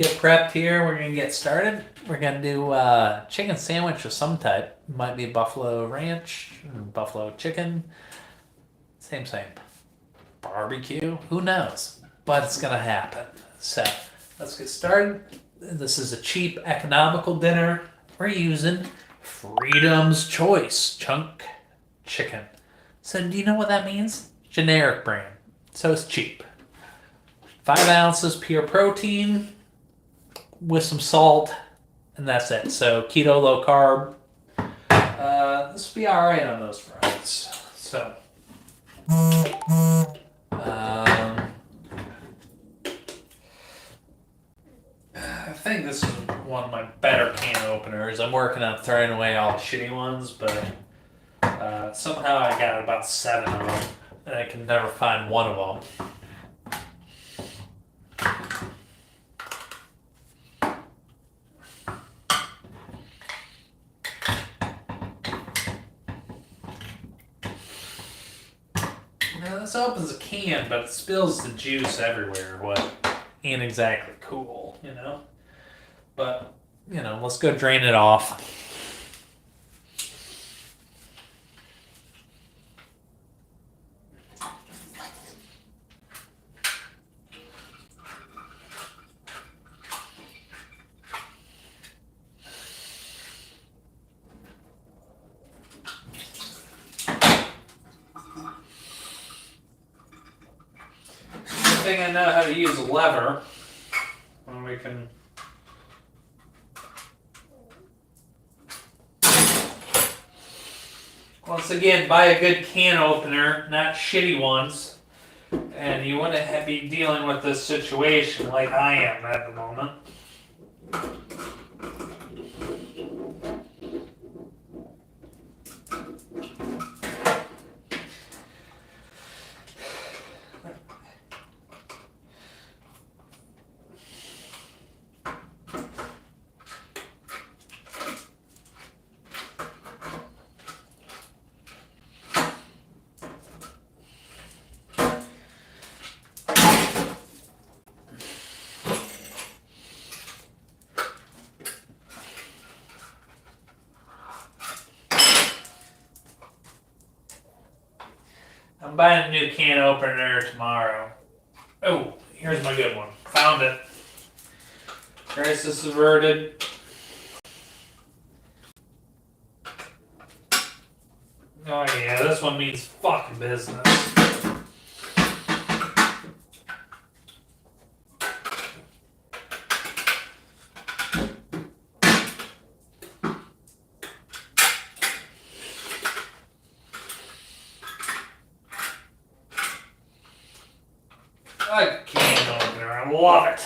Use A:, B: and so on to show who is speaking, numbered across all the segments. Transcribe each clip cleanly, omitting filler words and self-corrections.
A: Get prepped here. We're gonna get started. We're gonna do chicken sandwich of some type. Might be buffalo ranch, buffalo chicken. Same. Barbecue. Who knows? But it's gonna happen. So let's get started. This is a cheap, economical dinner. We're using Freedom's Choice chunk chicken. So do you know what that means? Generic brand. So it's cheap. 5 ounces pure protein with some salt, and that's it. So keto, low carb. This will be all right on those fronts. So, I think this is one of my better can openers. I'm working on throwing away all the shitty ones, but somehow I got about 7 of them, and I can never find one of them. Now this opens a can, but it spills the juice everywhere. What ain't exactly cool, you know? But, you know, let's go drain it off. I think I know how to use a lever when we can. Once again, buy a good can opener, not shitty ones, and you wouldn't be dealing with this situation like I am at the moment. I'm buying a new can opener tomorrow. Oh, here's my good one. Found it. Crisis averted. Oh yeah, this one means fucking business. I can't opener. I love it.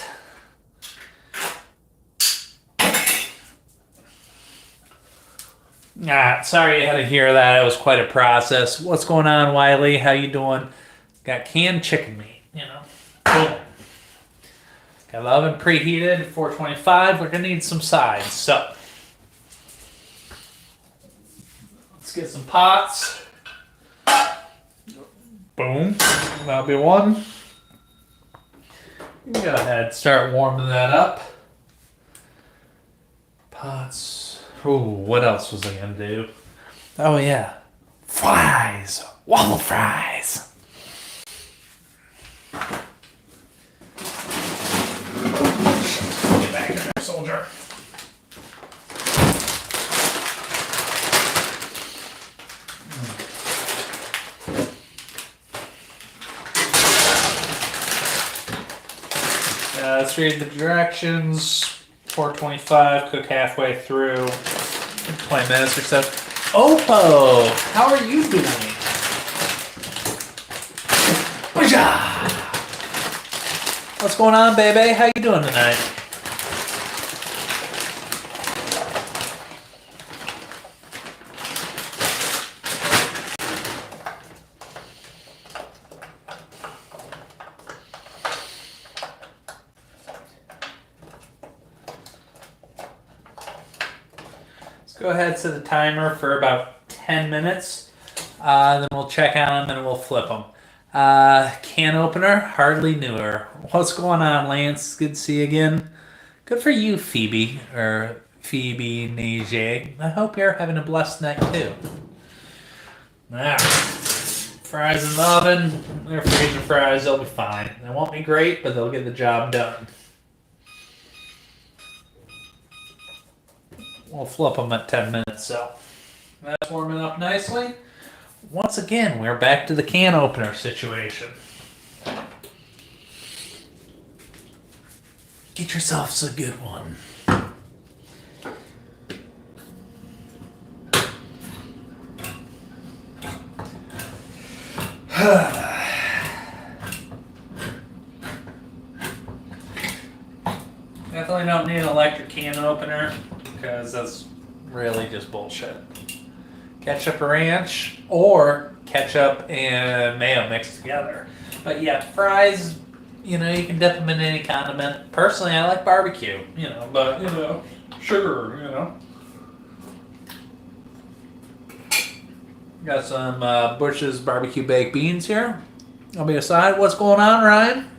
A: Sorry you had to hear that. It was quite a process. What's going on, Wiley? How you doing? Got canned chicken meat, you know. Boom. Got the oven preheated, 425. We're gonna need some sides. So let's get some pots. Boom. That'll be one. Go ahead, start warming that up. Pots. Ooh, what else was I gonna do? Oh yeah, fries, waffle fries. Get back in there, soldier. Let's read the directions. 425, cook halfway through, 20 minutes or so. Oppo, how are you doing? What's going on, baby? How you doing tonight? Go ahead, set the timer for about 10 minutes. Then we'll check on them and we'll flip them. Can opener, hardly knew her. What's going on, Lance? Good to see you again. Good for you, Phoebe, or Phoebe Nije. I hope you're having a blessed night too. Alright. Fries in the oven. They're freezer fries, they'll be fine. They won't be great, but they'll get the job done. We'll flip them at 10 minutes, so that's warming up nicely. Once again, we're back to the can opener situation. Get yourself a good one. Definitely don't need an electric can opener because that's really just bullshit. Ketchup ranch or ketchup and mayo mixed together. But yeah, fries, you know, you can dip them in any condiment. Personally, I like barbecue, you know, but, you know, sugar, you know. Got some Bush's barbecue baked beans here. I'll be aside. What's going on, Ryan?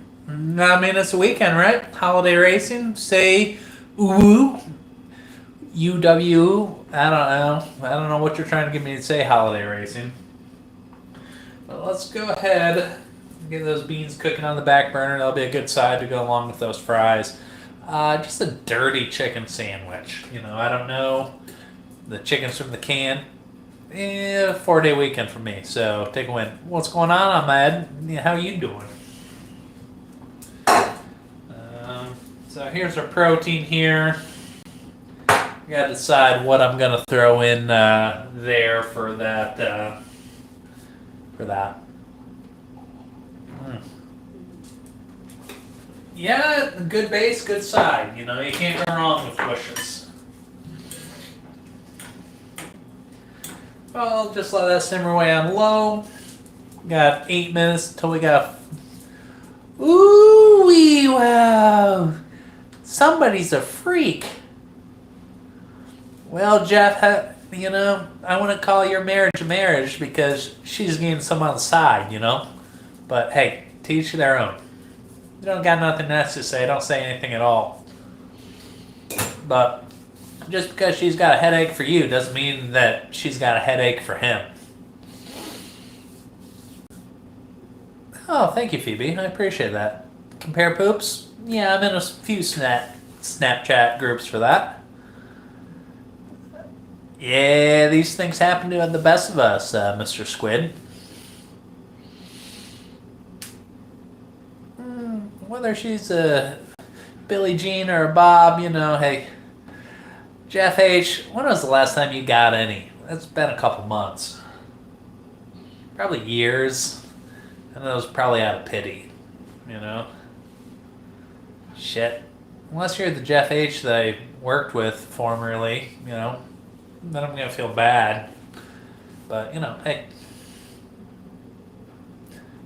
A: I mean, it's a weekend, right? Holiday racing. Say, ooh, UW. I don't know. I don't know what you're trying to get me to say. Holiday racing. But let's go ahead and get those beans cooking on the back burner. That'll be a good side to go along with those fries. Just a dirty chicken sandwich. You know, I don't know. The chicken's from the can. 4-day weekend for me, so take a win. What's going on, Ahmed? How you doing? So here's our protein here. Gotta decide what I'm gonna throw in there for that. Yeah, good base, good side. You know, you can't go wrong with Bush's. Well, just let that simmer away on low. Got 8 minutes until we got. Ooh, wow! Somebody's a freak. Well, Jeff, you know, I want to call your marriage a marriage because she's getting some on the side, you know. But hey, to each their own. You don't got nothing nice to say. Don't say anything at all. But just because she's got a headache for you doesn't mean that she's got a headache for him. Oh, thank you, Phoebe. I appreciate that. Compare poops? Yeah, I'm in a few Snapchat groups for that. Yeah, these things happen to the best of us, Mr. Squid. Whether she's a Billie Jean or a Bob, you know, hey. Jeff H., when was the last time you got any? It's been a couple months. Probably years. And that was probably out of pity, you know? Shit. Unless you're the Jeff H. that I worked with formerly, you know, then I'm going to feel bad. But, you know, hey.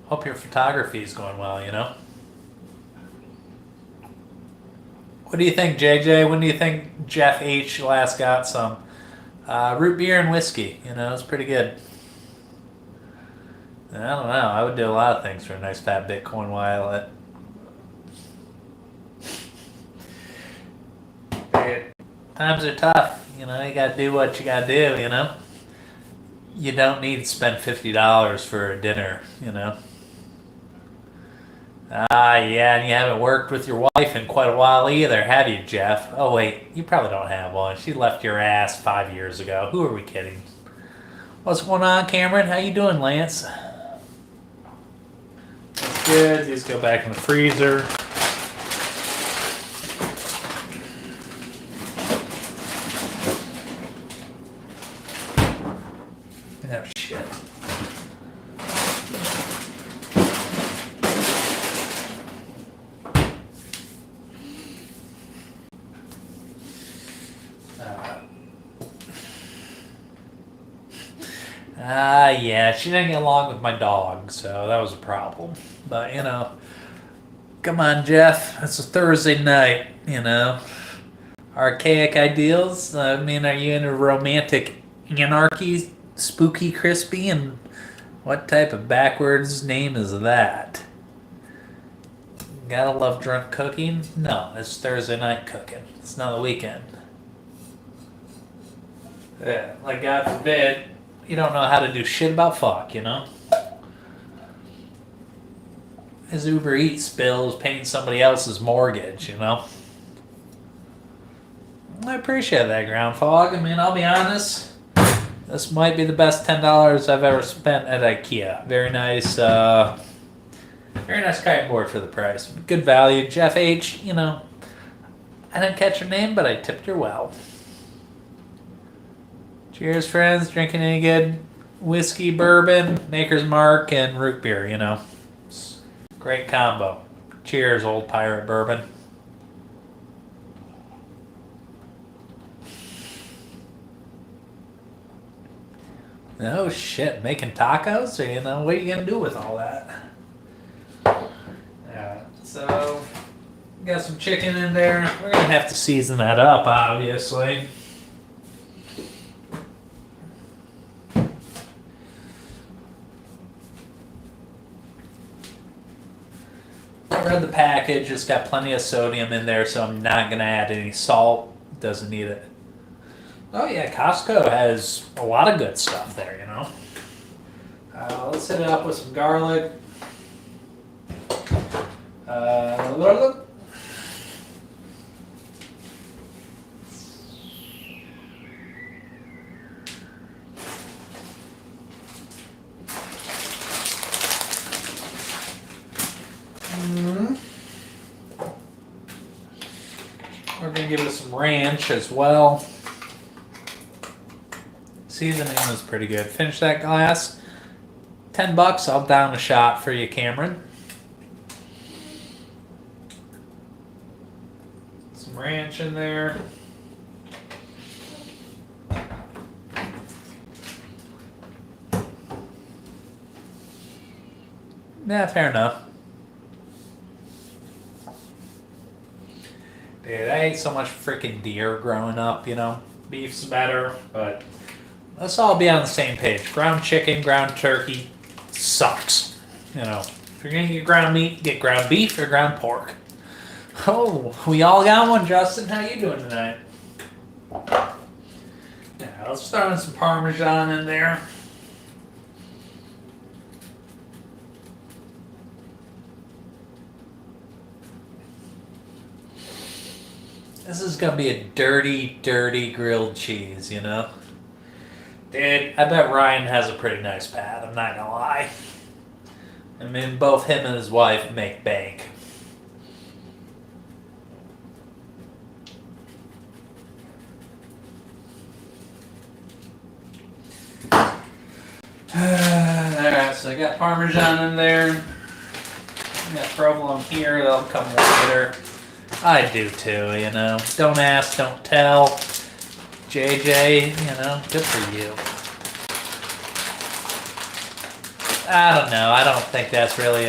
A: Hope your photography is going well, you know? What do you think, JJ? When do you think Jeff H. last got some? Root beer and whiskey. You know, it's pretty good. I don't know. I would do a lot of things for a nice fat Bitcoin wallet. Times are tough. You know, you got to do what you got to do, you know? You don't need to spend $50 for a dinner, you know? Yeah, and you haven't worked with your wife in quite a while either, have you, Jeff? Oh, wait, you probably don't have one. She left your ass 5 years ago. Who are we kidding? What's going on, Cameron? How you doing, Lance? That's good. Just go back in the freezer. Oh, shit. Yeah, she didn't get along with my dog, so that was a problem. But, you know, come on, Jeff. It's a Thursday night, you know. Archaic ideals? I mean, are you into romantic anarchy, spooky, crispy, and what type of backwards name is that? Gotta love drunk cooking? No, it's Thursday night cooking. It's not the weekend. Yeah, like God forbid, you don't know how to do shit about fuck, you know? His Uber Eats bill is paying somebody else's mortgage, you know? I appreciate that, Groundhog. I mean, I'll be honest. This might be the best $10 I've ever spent at IKEA. Very nice kite board for the price. Good value. Jeff H., you know, I didn't catch your name, but I tipped her well. Cheers, friends. Drinking any good whiskey, bourbon, Maker's Mark, and root beer, you know. Great combo. Cheers, old pirate bourbon. Oh shit, making tacos? Or, you know, what are you gonna do with all that? Yeah, so got some chicken in there. We're gonna have to season that up, obviously. I read the package, it's got plenty of sodium in there, so I'm not gonna add any salt. Doesn't need it. Oh yeah, Costco has a lot of good stuff there, you know. Let's hit it up with some garlic. We're gonna give it some ranch as well. Seasoning was pretty good. Finish that glass. $10. I'll down a shot for you, Cameron. Some ranch in there. Yeah, fair enough. Dude, I ate so much freaking deer growing up, you know. Beef's better, but let's all be on the same page. Ground chicken, ground turkey sucks. You know, if you're gonna get ground meat, get ground beef or ground pork. Oh, we all got one, Justin. How you doing tonight? Yeah, let's throw in some Parmesan in there. This is gonna be a dirty, dirty grilled cheese, you know? Dude, I bet Ryan has a pretty nice pad, I'm not gonna lie. I mean, both him and his wife make bank. Alright, so I got Parmesan in there. I got provolone here, that'll come later. I do too, you know. Don't ask, don't tell. JJ, you know, good for you. I don't know. I don't think that's really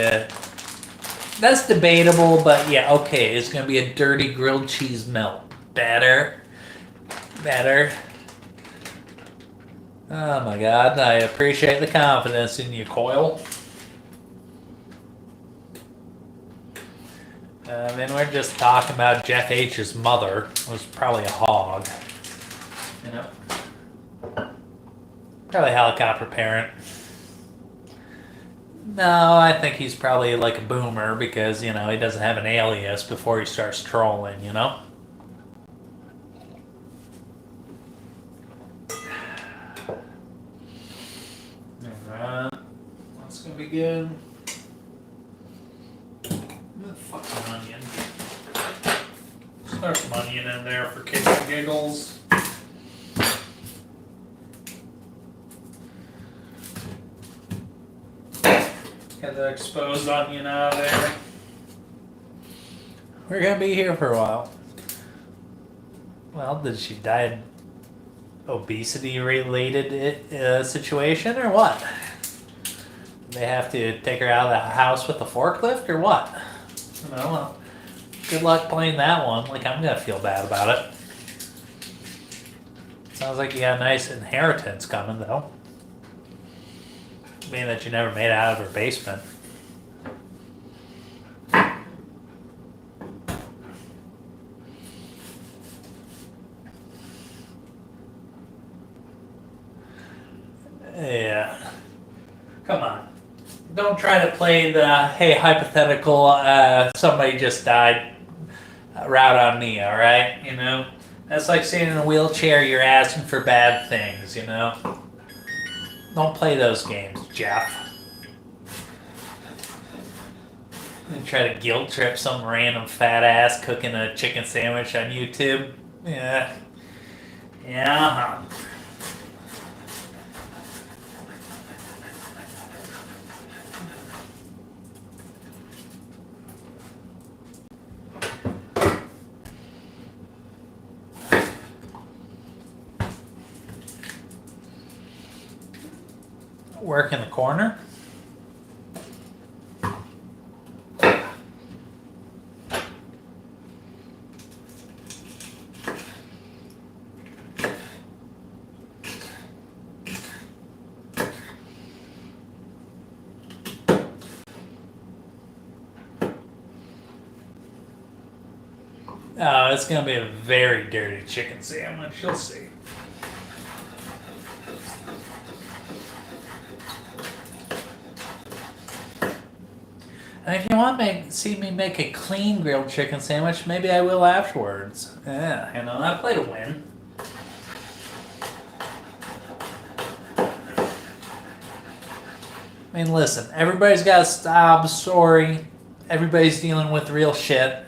A: that's debatable, but yeah, okay. It's going to be a dirty grilled cheese melt. Better. Oh my God. I appreciate the confidence in you, Coil. I mean, we're just talking about Jeff H's mother. Was probably a hog. You know? Probably a helicopter parent. No, I think he's probably like a boomer because, you know, he doesn't have an alias before he starts trolling, you know? Alright. That's gonna be good. Fuck some onion. Start some onion in there for kicks and giggles. Get the exposed onion out of there. We're gonna be here for a while. Well, did she die of obesity-related situation or what? They have to take her out of the house with a forklift or what? I don't know. Good luck playing that one. Like, I'm gonna feel bad about it. Sounds like you got a nice inheritance coming, though. Being that you never made it out of her basement. Yeah. Come on. Don't try to play the, hey, hypothetical, somebody just died route on me, alright? You know? That's like sitting in a wheelchair, you're asking for bad things, you know? Don't play those games, Jeff. And try to guilt trip some random fat ass cooking a chicken sandwich on YouTube. Yeah. Yeah. Work in the corner. Oh, it's going to be a very dirty chicken sandwich. You'll see. And if you want to see me make a clean grilled chicken sandwich, maybe I will afterwards. Yeah, you know, I play to win. I mean, listen, everybody's got a sob story. Everybody's dealing with real shit.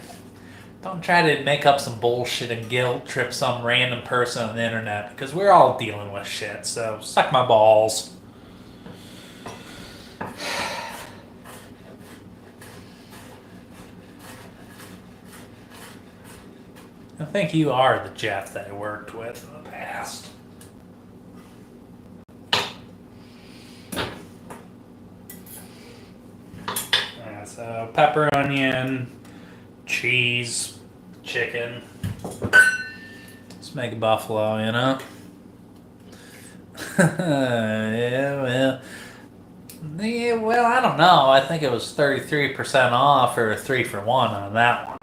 A: Don't try to make up some bullshit and guilt trip some random person on the internet, because we're all dealing with shit, so suck my balls. I think you are the Jeff that I worked with in the past. So pepper, onion, cheese, chicken. Let's make a buffalo, you know? Yeah, well, I don't know. I think it was 33% off or 3 for 1 on that one.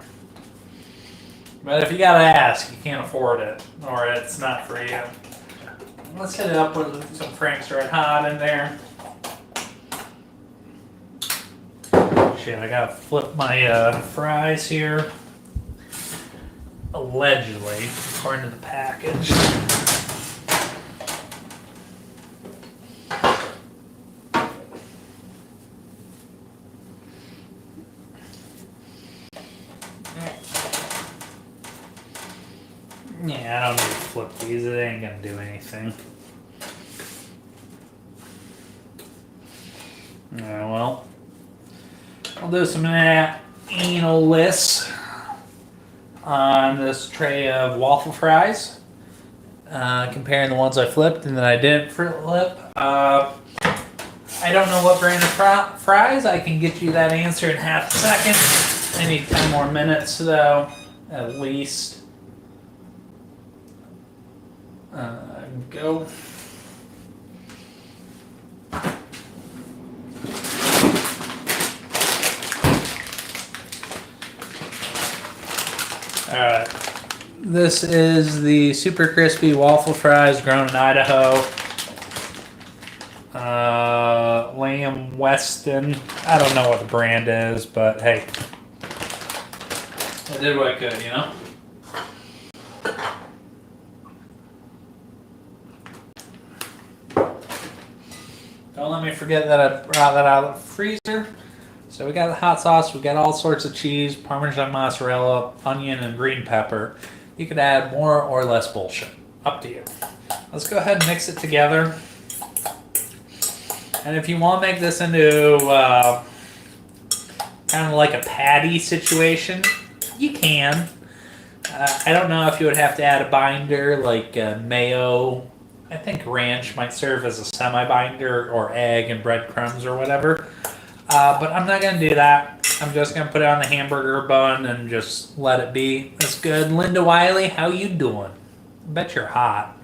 A: But if you gotta ask, you can't afford it, or it's not for you. Let's hit it up with some Frank's Red Hot in there. Shit, I gotta flip my fries here. Allegedly, according to the package. Yeah, I don't need to flip these. It ain't gonna do anything. Yeah, well, I'll do some analysis on this tray of waffle fries, comparing the ones I flipped and that I didn't flip. I don't know what brand of fries. I can get you that answer in half a second. I need 10 more minutes though, at least. Go. Alright. This is the super crispy waffle fries grown in Idaho. Lamb Weston. I don't know what the brand is, but hey. I did what I could, you know? Don't let me forget that I brought that out of the freezer. So we got the hot sauce, we got all sorts of cheese, Parmesan mozzarella, onion, and green pepper. You could add more or less bullshit. Up to you. Let's go ahead and mix it together. And if you want to make this into kind of like a patty situation, you can. I don't know if you would have to add a binder like mayo. I think ranch might serve as a semi-binder, or egg and breadcrumbs or whatever. But I'm not going to do that. I'm just going to put it on the hamburger bun and just let it be. That's good. Linda Wiley, how you doing? I bet you're hot.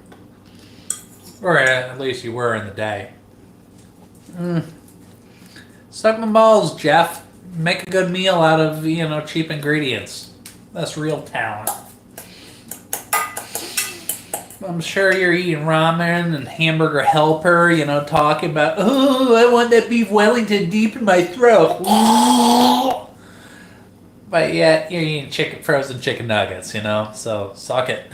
A: Or at least you were in the day. Suck my balls, Jeff. Make a good meal out of, cheap ingredients. That's real talent. I'm sure you're eating ramen and hamburger helper, talking about, oh, I want that beef Wellington deep in my throat. But yet you're eating frozen chicken nuggets, so suck it.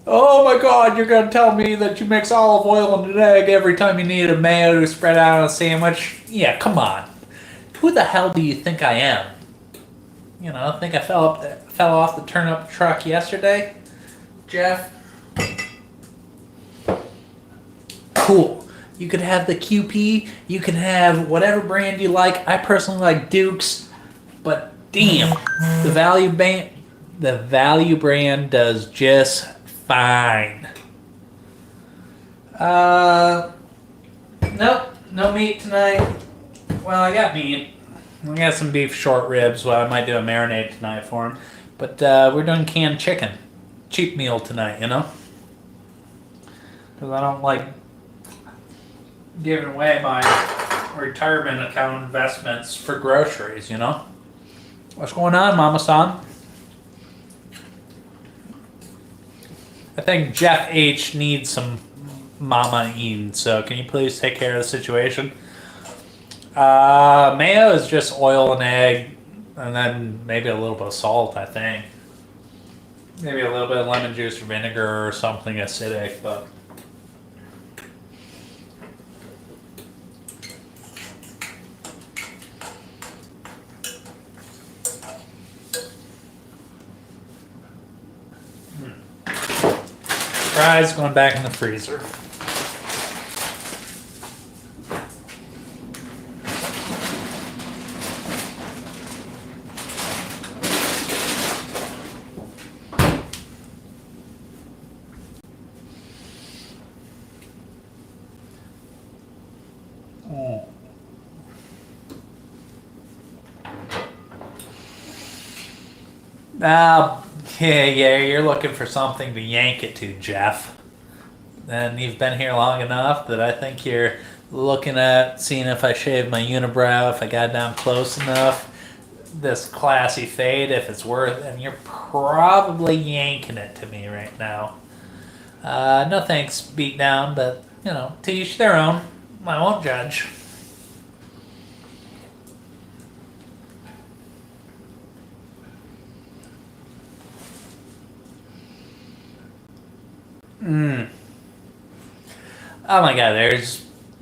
A: Oh my god, you're gonna tell me that you mix olive oil in an egg every time you need a mayo to spread out on a sandwich? Yeah, come on. Who the hell do you think I am? Think I fell off the turnip truck yesterday? Jeff? Cool. You could have the QP, you can have whatever brand you like. I personally like Duke's, but damn, the value brand does just fine. Nope, no meat tonight. Well, I got meat. I got some beef short ribs. Well, I might do a marinade tonight for him. But we're doing canned chicken. Cheap meal tonight, Because I don't like giving away my retirement account investments for groceries, What's going on, Mama-san? I think Jeff H. needs some mama eating, so can you please take care of the situation? Mayo is just oil and egg, and then maybe a little bit of salt, I think. Maybe a little bit of lemon juice or vinegar or something acidic, but... Fries going back in the freezer. Yeah, you're looking for something to yank it to, Jeff. And you've been here long enough that I think you're looking at seeing if I shaved my unibrow, if I got down close enough, this classy fade, if it's worth, and you're probably yanking it to me right now. No thanks, beat down, but, to each their own. I won't judge. Oh my god,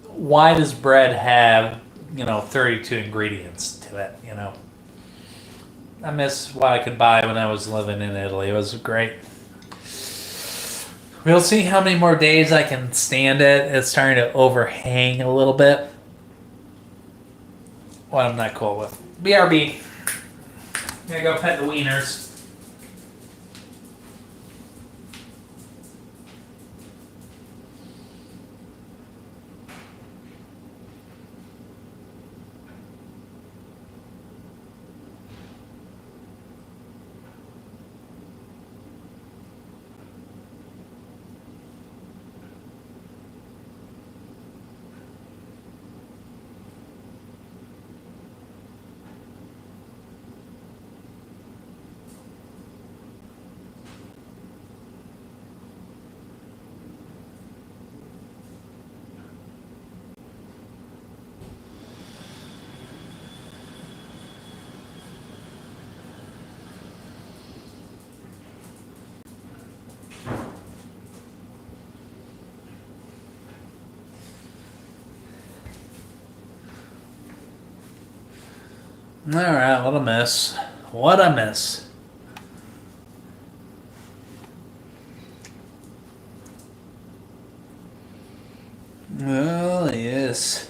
A: why does bread have, 32 ingredients to it, I miss what I could buy when I was living in Italy. It was great. We'll see how many more days I can stand it. It's starting to overhang a little bit. What I'm not cool with. BRB. Gonna go pet the wieners. Alright, what a mess. What a mess. Well, yes.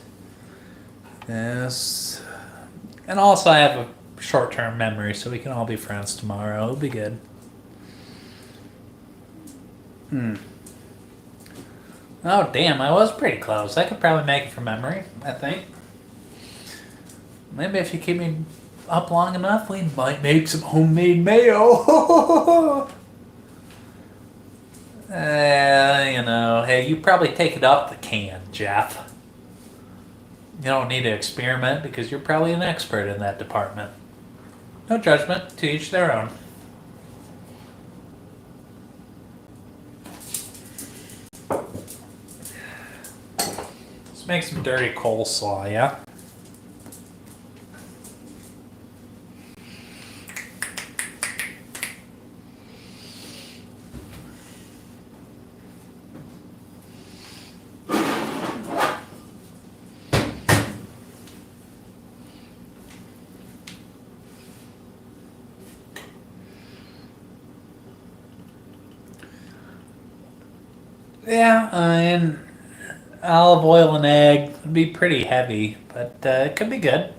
A: Yes. And also I have a short-term memory, so we can all be friends tomorrow. It'll be good. Oh, damn, I was pretty close. I could probably make it from memory, I think. Maybe if you keep me up long enough, we might make some homemade mayo. Hey, you probably take it up the can, Jeff. You don't need to experiment because you're probably an expert in that department. No judgment, to each their own. Let's make some dirty coleslaw, yeah? Yeah, and olive oil and egg would be pretty heavy, but it could be good.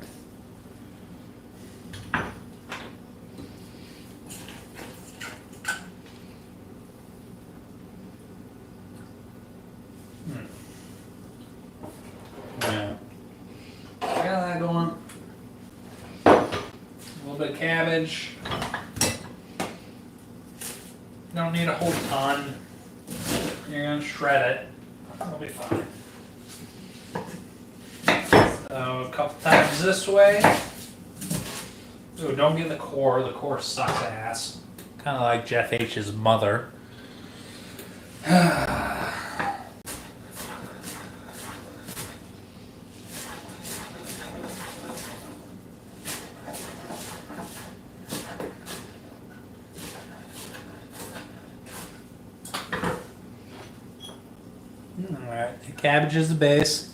A: Yeah. Got that going. A little bit of cabbage. Don't need a whole ton. You're gonna shred it. It'll be fine. So a couple times this way. Ooh, don't get the core. The core sucks ass. Kind of like Jeff H's mother. Alright, the cabbage is the base.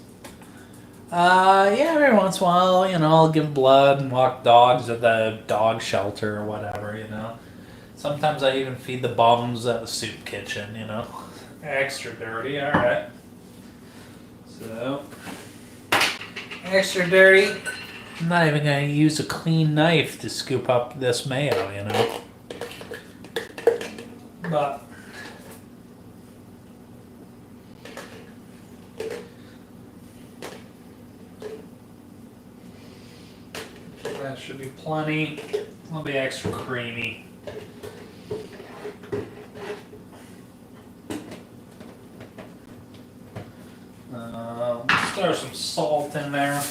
A: Yeah, every once in a while, I'll give blood and walk dogs at the dog shelter or whatever, Sometimes I even feed the bums at the soup kitchen, Extra dirty, alright. So, extra dirty. I'm not even going to use a clean knife to scoop up this mayo, But that should be plenty. It'll be extra creamy. Let's throw some salt in there.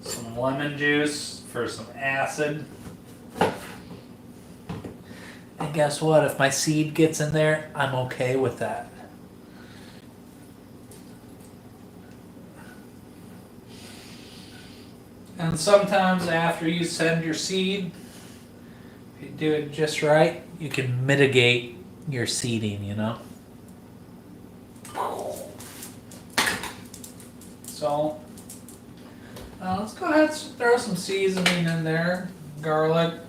A: Some lemon juice for some acid. And guess what? If my seed gets in there, I'm okay with that. And sometimes after you send your seed, if you do it just right, you can mitigate your seeding, So, let's go ahead and throw some seasoning in there. Garlic,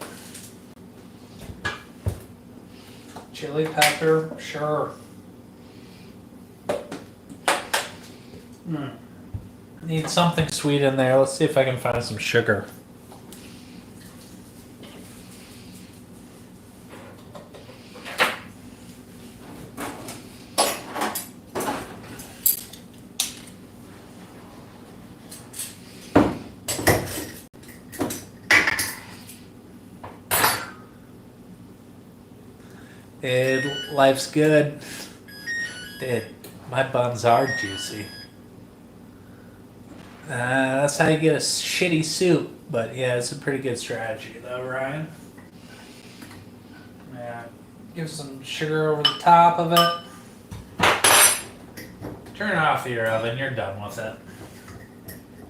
A: chili pepper, sure. Need something sweet in there. Let's see if I can find some sugar. Life's good. Dude, my buns are juicy. That's how you get a shitty soup, but yeah, it's a pretty good strategy though, Ryan. Yeah, give some sugar over the top of it. Turn off your oven, you're done with it.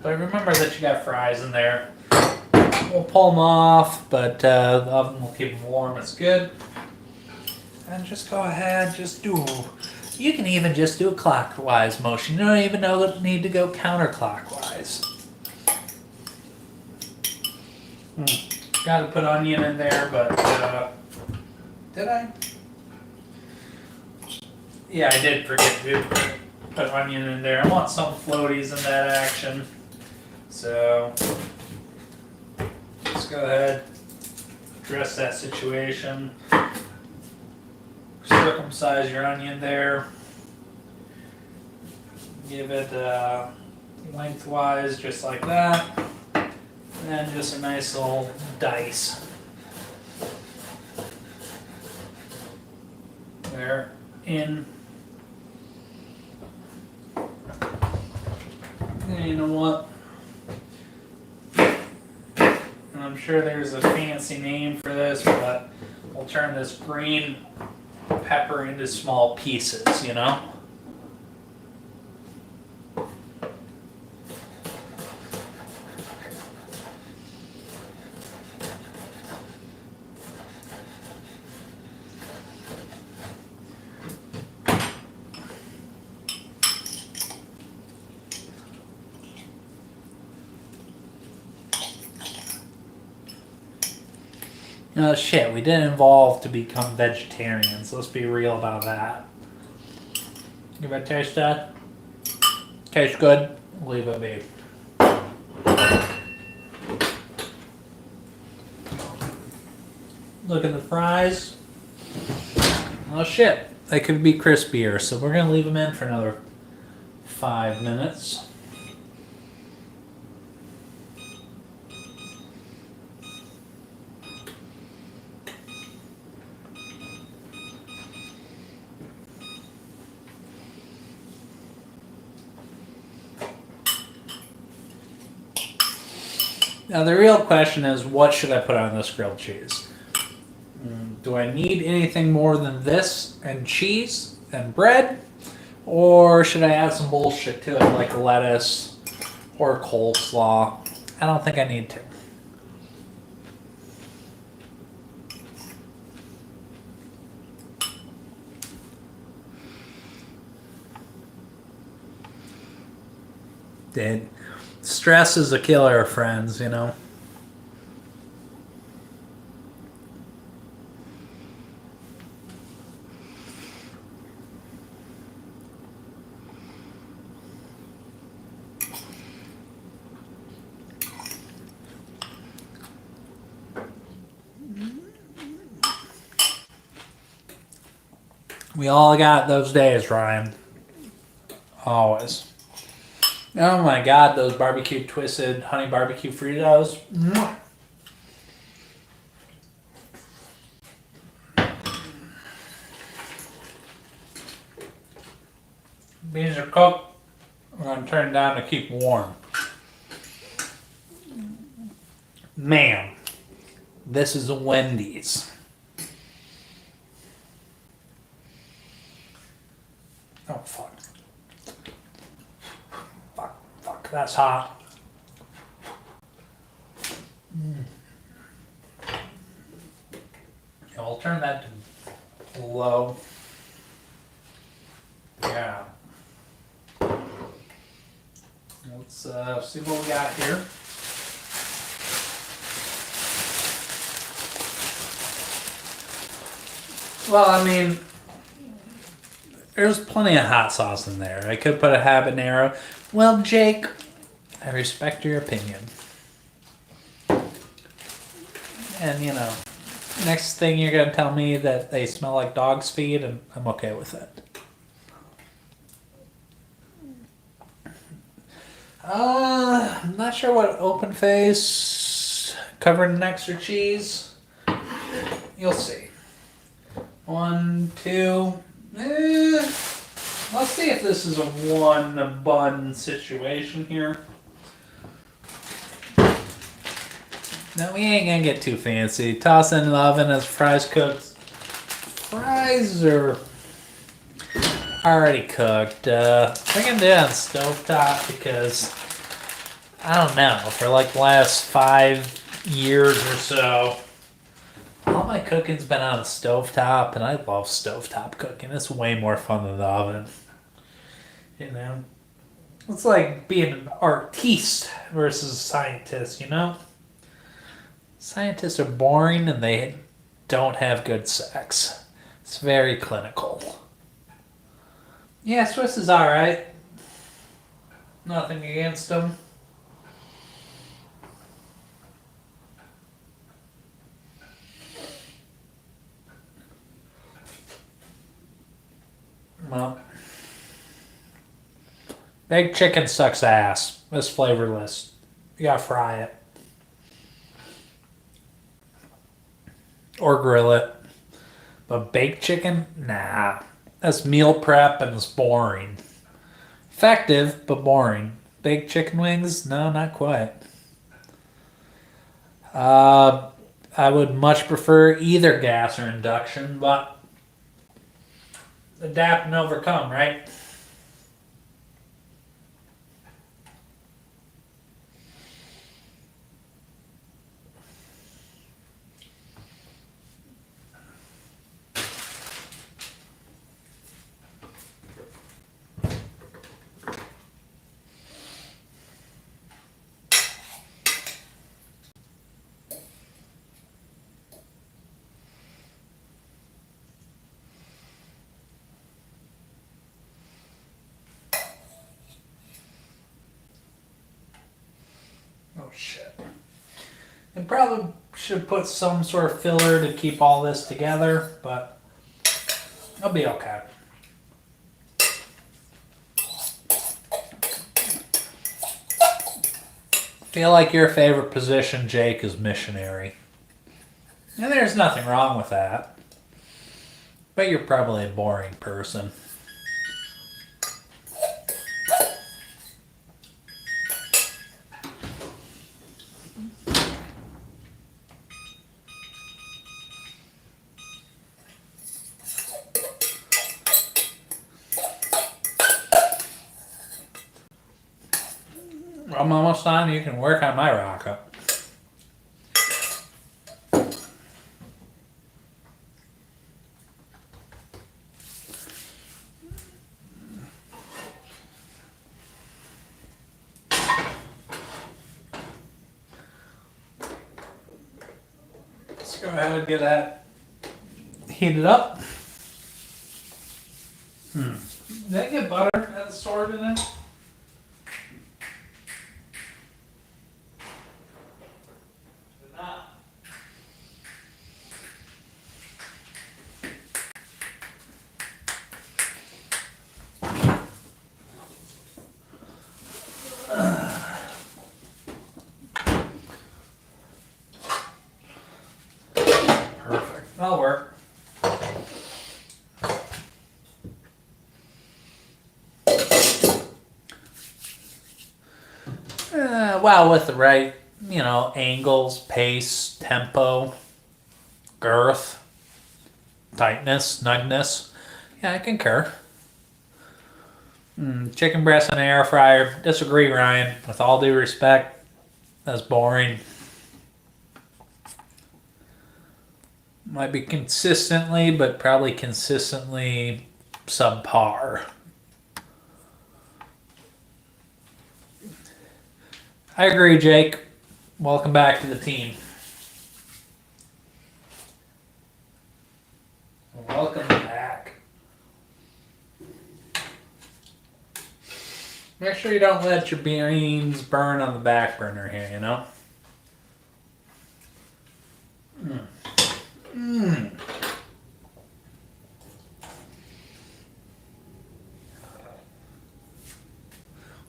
A: But remember that you got fries in there. We'll pull them off, but the oven will keep them warm. It's good. And just go ahead, you can even just do a clockwise motion. You don't even need to go counterclockwise. Got to put onion in there, but did I? Yeah, I did forget to put onion in there. I want some floaties in that action. So, let's go ahead, address that situation. Circumcise your onion there. Give it lengthwise, just like that. And then just a nice little dice. There, in. And you know what? And I'm sure there's a fancy name for this, but we'll turn this green pepper into small pieces, you know? No shit, we didn't evolve to become vegetarians. Let's be real about that. Give it a taste, Dad? Tastes good? Leave it be. Look at the fries. Oh shit, they could be crispier, so we're gonna leave them in for another 5 minutes. Now the real question is, what should I put on this grilled cheese? Do I need anything more than this and cheese and bread? Or should I add some bullshit to it like lettuce or coleslaw? I don't think I need to. Dude, stress is a killer, friends, you know? We all got those days, Ryan. Always. Oh my god, those barbecue twisted honey barbecue Fritos. Mwah. Beans are cooked. We're going to turn it down to keep warm. Man, this is a Wendy's. Oh, fuck. Fuck, that's hot. Yeah, I'll turn that to low. Yeah. Let's see what we got here. Well, I mean, there's plenty of hot sauce in there. I could put a habanero. Well, Jake, I respect your opinion. And, you know, next thing you're going to tell me that they smell like dog's feet, and I'm okay with it. I'm not sure what open face, covered in extra cheese. You'll see. 1, 2. Let's see if this is a one bun situation here. No, we ain't gonna get too fancy. Toss it in the oven as fries cooked. Fries are already cooked. We're gonna do it on stovetop because I don't know, for like the last 5 years or so, all my cooking's been on a stovetop, and I love stovetop cooking. It's way more fun than the oven. You know? It's like being an artiste versus a scientist, you know? Scientists are boring and they don't have good sex. It's very clinical. Yeah, Swiss is alright. Nothing against them. Well, baked chicken sucks ass. It's flavorless. You gotta fry it. Or grill it. But baked chicken? Nah. That's meal prep and it's boring. Effective, but boring. Baked chicken wings? No, not quite. I would much prefer either gas or induction, but adapt and overcome, right? Oh shit. And probably should put some sort of filler to keep all this together, but I'll be okay. Feel like your favorite position, Jake, is missionary. And there's nothing wrong with that. But you're probably a boring person. I'm almost done. You can work on my rocket. Let's go ahead and get that heated up. Did I get butter at the store today? Perfect. That'll work. Well, with the right, angles, pace, tempo, girth, tightness, snugness. Yeah, I concur. Chicken breast in an air fryer. Disagree, Ryan. With all due respect, that's boring. Might be consistently, but probably consistently subpar. I agree, Jake. Welcome back to the team. Welcome back. Make sure you don't let your beans burn on the back burner here,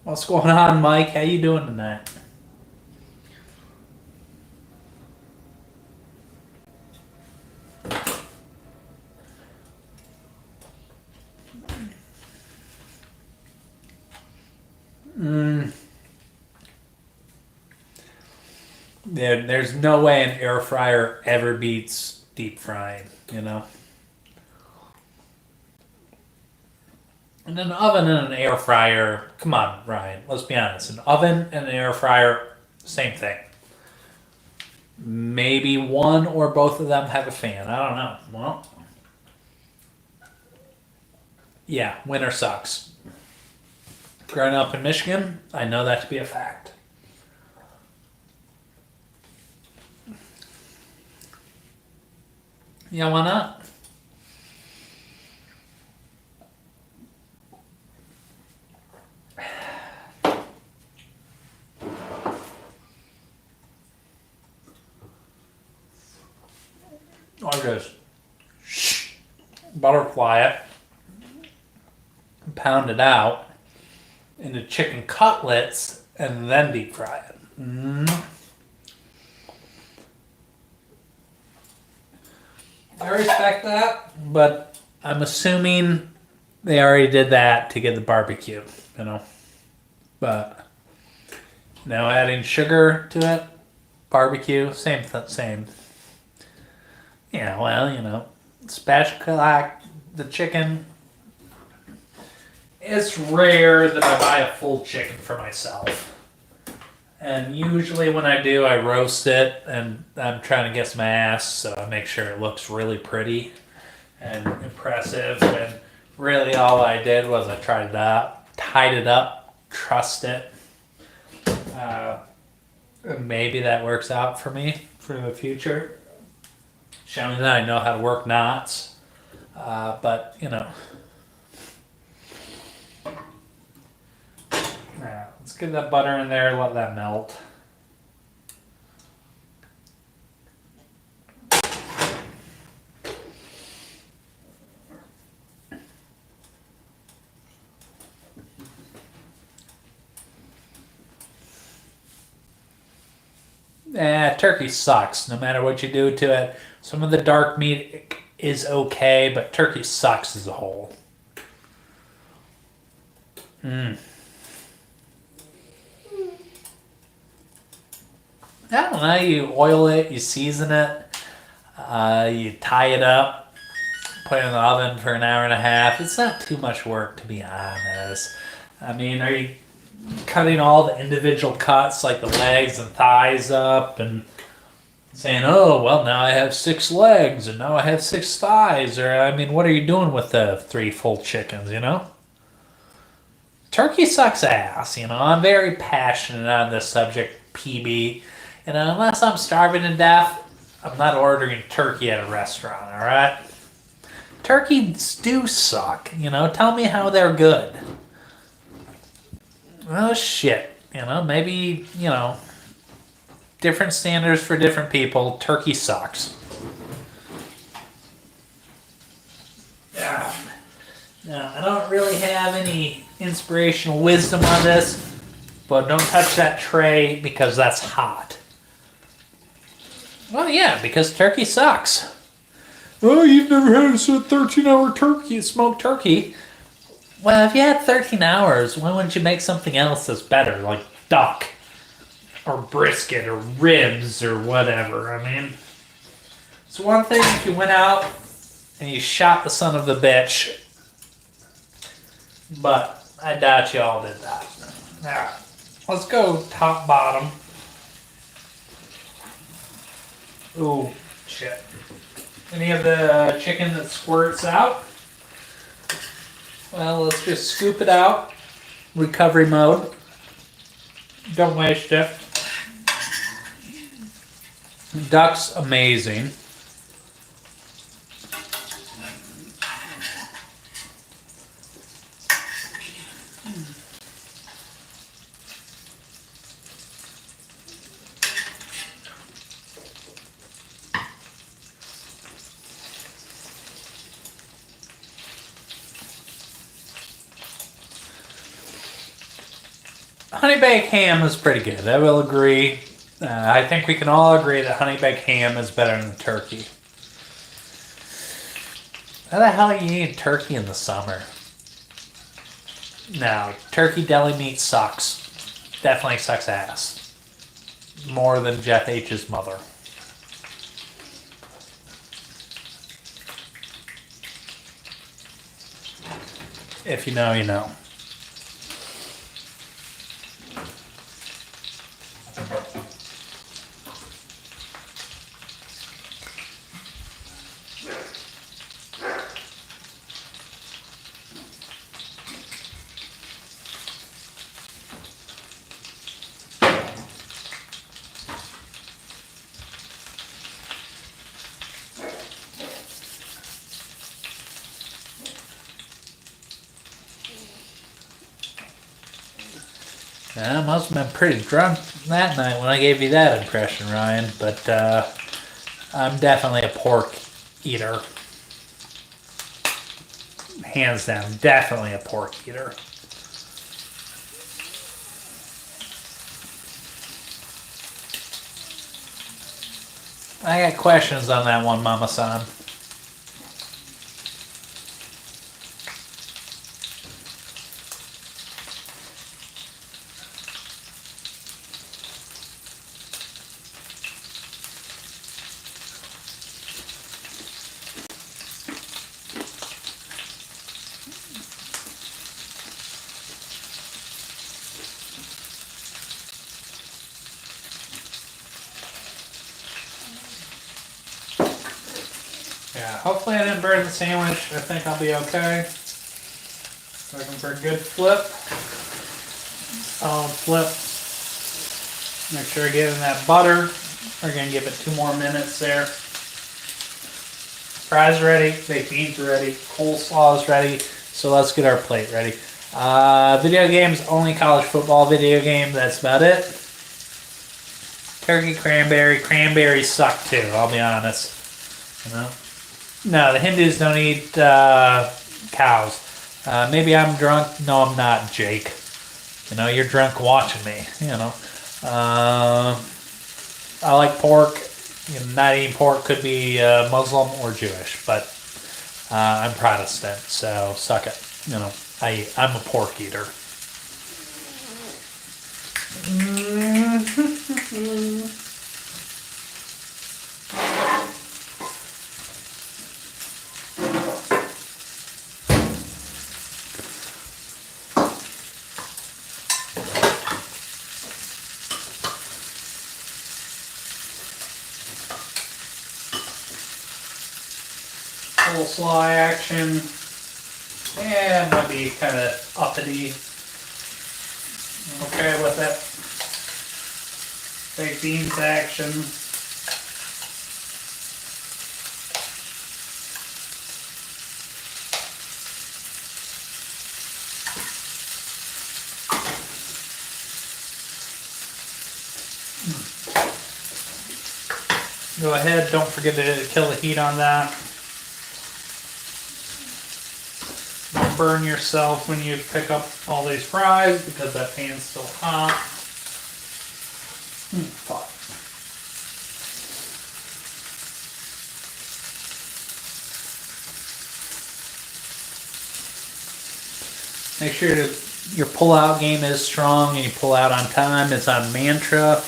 A: What's going on, Mike? How you doing tonight? There's no way an air fryer ever beats deep frying, And an oven and an air fryer, come on, Ryan, let's be honest. An oven and an air fryer, same thing. Maybe one or both of them have a fan. I don't know. Well, yeah, winter sucks. Growing up in Michigan, I know that to be a fact. Yeah, why not? Or just butterfly it, pound it out into chicken cutlets, and then deep fry it. I respect that, but I'm assuming they already did that to get the barbecue, But now adding sugar to it, barbecue, same. Yeah, well, spatchcock the chicken, it's rare that I buy a full chicken for myself. And usually when I do, I roast it, and I'm trying to get some ass, so I make sure it looks really pretty and impressive. And really all I did was I tied it up, trussed it. Maybe that works out for me for the future. Showing that I know how to work knots. But, you know. Yeah, let's get that butter in there, let that melt. Turkey sucks no matter what you do to it. Some of the dark meat is okay, but turkey sucks as a whole. I don't know, you oil it, you season it, you tie it up, put it in the oven for an hour and a half. It's not too much work, to be honest. I mean, are you cutting all the individual cuts, like the legs and thighs up, and saying, oh, well, now I have 6 legs, and now I have 6 thighs, or, I mean, what are you doing with the 3 full chickens, you know? Turkey sucks ass, you know? I'm very passionate on this subject, PB. You know, unless I'm starving to death, I'm not ordering turkey at a restaurant, alright? Turkeys do suck, you know? Tell me how they're good. Oh, shit. You know, maybe, you know, different standards for different people. Turkey sucks. Yeah. Now, I don't really have any inspirational wisdom on this, but don't touch that tray because that's hot. Well, yeah, because turkey sucks. Oh, you've never had a 13-hour turkey, smoked turkey. Well, if you had 13 hours, why wouldn't you make something else that's better, like duck, or brisket, or ribs, or whatever? I mean, it's one thing if you went out and you shot the son of the bitch, but I doubt you all did that. Now, let's go top bottom. Ooh, shit. Any of the chicken that squirts out? Well, let's just scoop it out. Recovery mode. Don't waste it. Duck's amazing. Honey baked ham is pretty good. I will agree. I think we can all agree that honey baked ham is better than turkey. How the hell do you eat turkey in the summer? No, turkey deli meat sucks. Definitely sucks ass. More than Jeff H's mother. If you know, you know. I must have been pretty drunk that night when I gave you that impression, Ryan, but I'm definitely a pork eater. Hands down, definitely a pork eater. I got questions on that one, Mama-san. Yeah, hopefully I didn't burn the sandwich. I think I'll be okay. Looking for a good flip. Solid flip. Make sure I get in that butter. We're going to give it 2 more minutes there. Fries ready. Baked beans are ready. Coleslaw is ready. So let's get our plate ready. Video games, only college football video game. That's about it. Turkey, cranberry. Cranberries suck too, I'll be honest. You know? No, the Hindus don't eat cows. Maybe I'm drunk. No, I'm not, Jake. You know, you're drunk watching me. You know. I like pork. You know, not eating pork could be Muslim or Jewish, but I'm Protestant, so suck it. You know, I'm a pork eater. Coleslaw action. Yeah, it might be kind of uppity. Okay with it. Baked beans action. Go ahead, don't forget to kill the heat on that. Don't burn yourself when you pick up all these fries because that pan's still hot. Fuck. Make sure your pull-out game is strong and you pull out on time. It's on Mantra.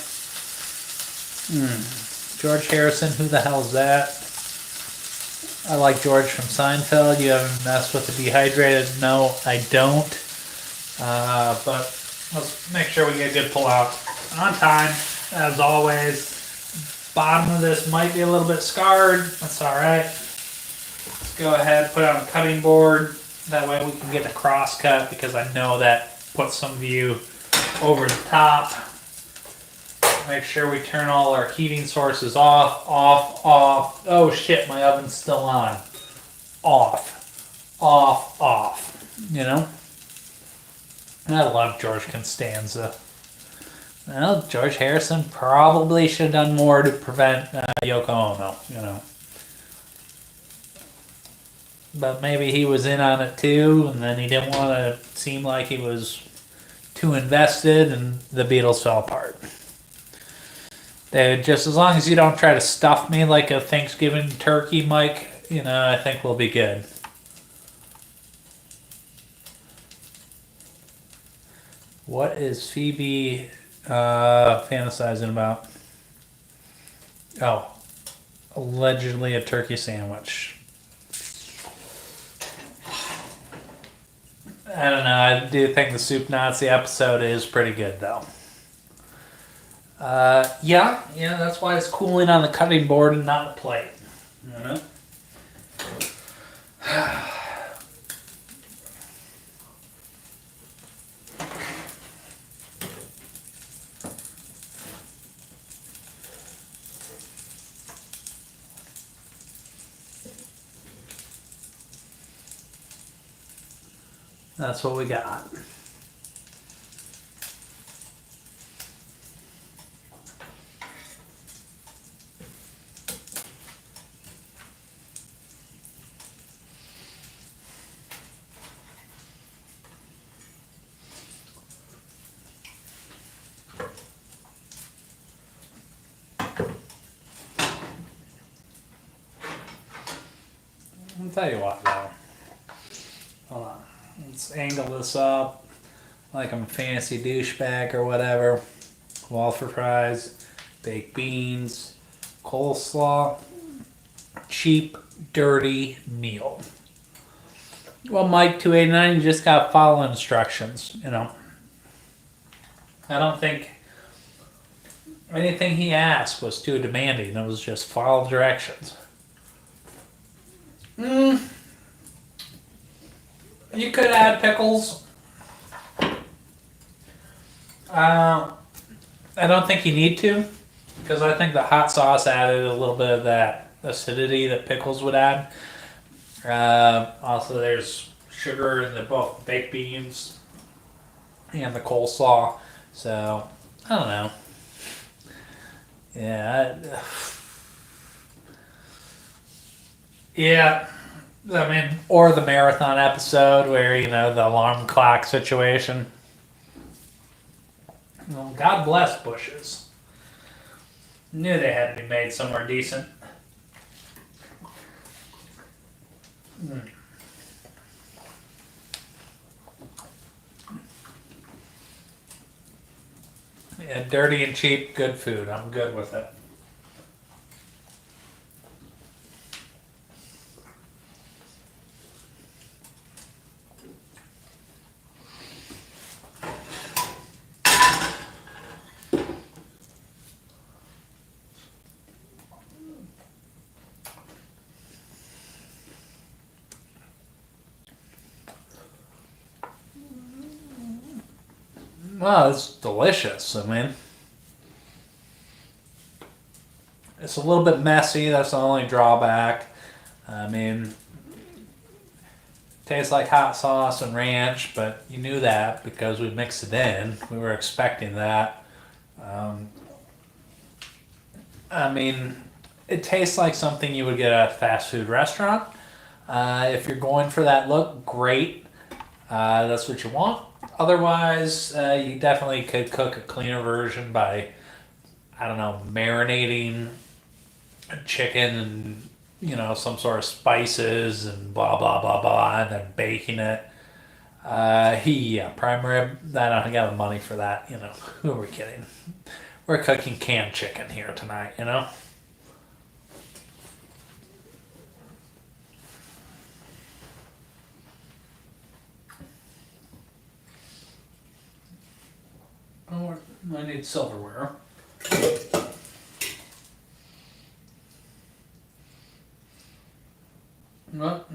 A: George Harrison, who the hell is that? I like George from Seinfeld. You haven't messed with the dehydrated? No, I don't. But let's make sure we get a good pull-out on time, as always. Bottom of this might be a little bit scarred. That's all right. Let's go ahead, put it on a cutting board. That way we can get a cross cut because I know that puts some of you over the top. Make sure we turn all our heating sources off, off, off. Oh shit, my oven's still on. Off, off, off. You know? I love George Costanza. Well, George Harrison probably should have done more to prevent Yoko Ono, you know. But maybe he was in on it too, and then he didn't want to seem like he was too invested, and the Beatles fell apart. Dude, just as long as you don't try to stuff me like a Thanksgiving turkey, Mike, you know, I think we'll be good. What is Phoebe fantasizing about? Oh, allegedly a turkey sandwich. I don't know. I do think the Soup Nazi episode is pretty good, though. Yeah, that's why it's cooling on the cutting board and not the plate. You know? That's what we got. I'll tell you what, though. Hold on. Let's angle this up like I'm a fancy douchebag or whatever. Waffle fries, baked beans, coleslaw, cheap, dirty meal. Well, Mike 289, you just got to follow instructions, you know. I don't think anything he asked was too demanding. It was just follow directions. Mm, you could add pickles. I don't think you need to, because I think the hot sauce added a little bit of that acidity that pickles would add. Also, there's sugar in the both baked beans and the coleslaw, so I don't know. Yeah, yeah. I mean, or the marathon episode where the alarm clock situation. Well, God bless bushes. Knew they had to be made somewhere decent. Mm. Yeah, dirty and cheap, good food. I'm good with it. Well, it's delicious. I mean, it's a little bit messy. That's the only drawback. I mean, tastes like hot sauce and ranch, but you knew that because we mixed it in. We were expecting that. Um, I mean, it tastes like something you would get at a fast food restaurant. If you're going for that look, great. That's what you want. Otherwise, you definitely could cook a cleaner version by, I don't know, marinating chicken and some sort of spices and blah blah blah blah, and then baking it. Yeah, prime rib. I don't got the money for that. Who are we kidding? We're cooking canned chicken here tonight. Oh, I need silverware. Well,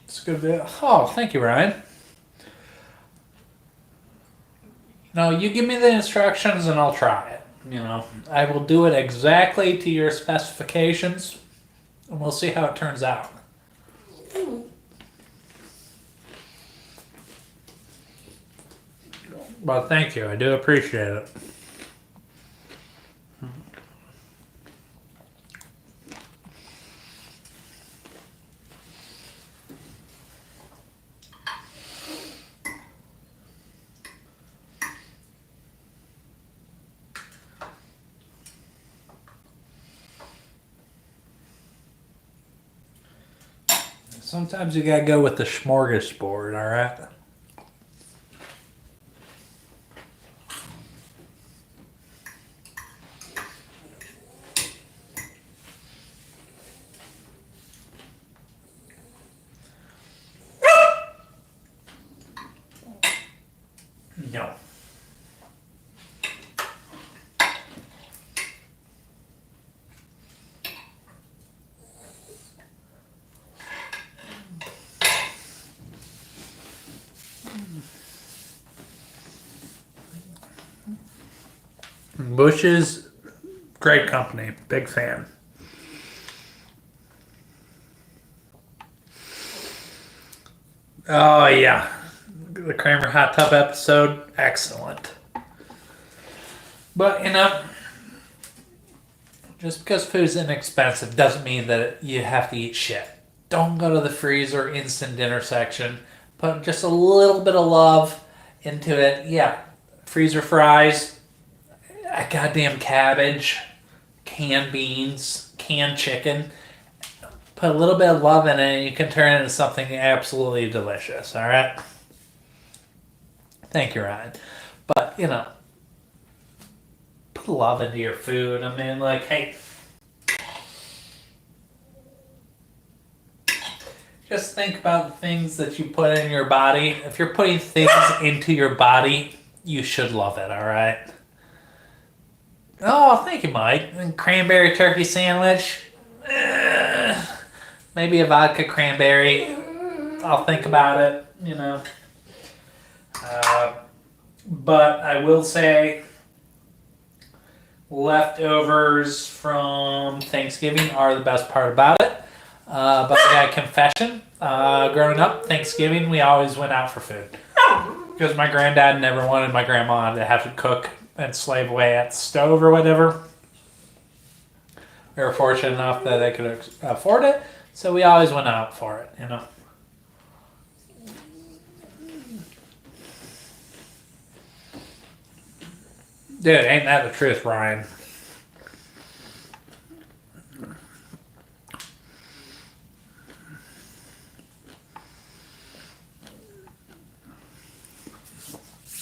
A: it's a good bit. Oh, thank you, Ryan. No, you give me the instructions and I'll try it. I will do it exactly to your specifications, and we'll see how it turns out. Well, thank you. I do appreciate it. Sometimes you gotta go with the smorgasbord, all right? No. Bush's, great company. Big fan. Oh, yeah. The Kramer hot tub episode, excellent. But, just because food's inexpensive doesn't mean that you have to eat shit. Don't go to the freezer instant dinner section. Put just a little bit of love into it. Yeah, freezer fries, a goddamn cabbage, canned beans, canned chicken. Put a little bit of love in it and you can turn it into something absolutely delicious, all right? Thank you, Ryan. But, put love into your food. I mean, like, hey, just think about the things that you put in your body. If you're putting things into your body, you should love it, all right? Oh, thank you, Mike. And cranberry turkey sandwich. Maybe a vodka cranberry. I'll think about it, But I will say leftovers from Thanksgiving are the best part about it. But I got a confession. Growing up, Thanksgiving, we always went out for food. Because my granddad never wanted my grandma to have to cook and slave away at the stove or whatever. We were fortunate enough that they could afford it, so we always went out for it, Dude, ain't that the truth, Ryan?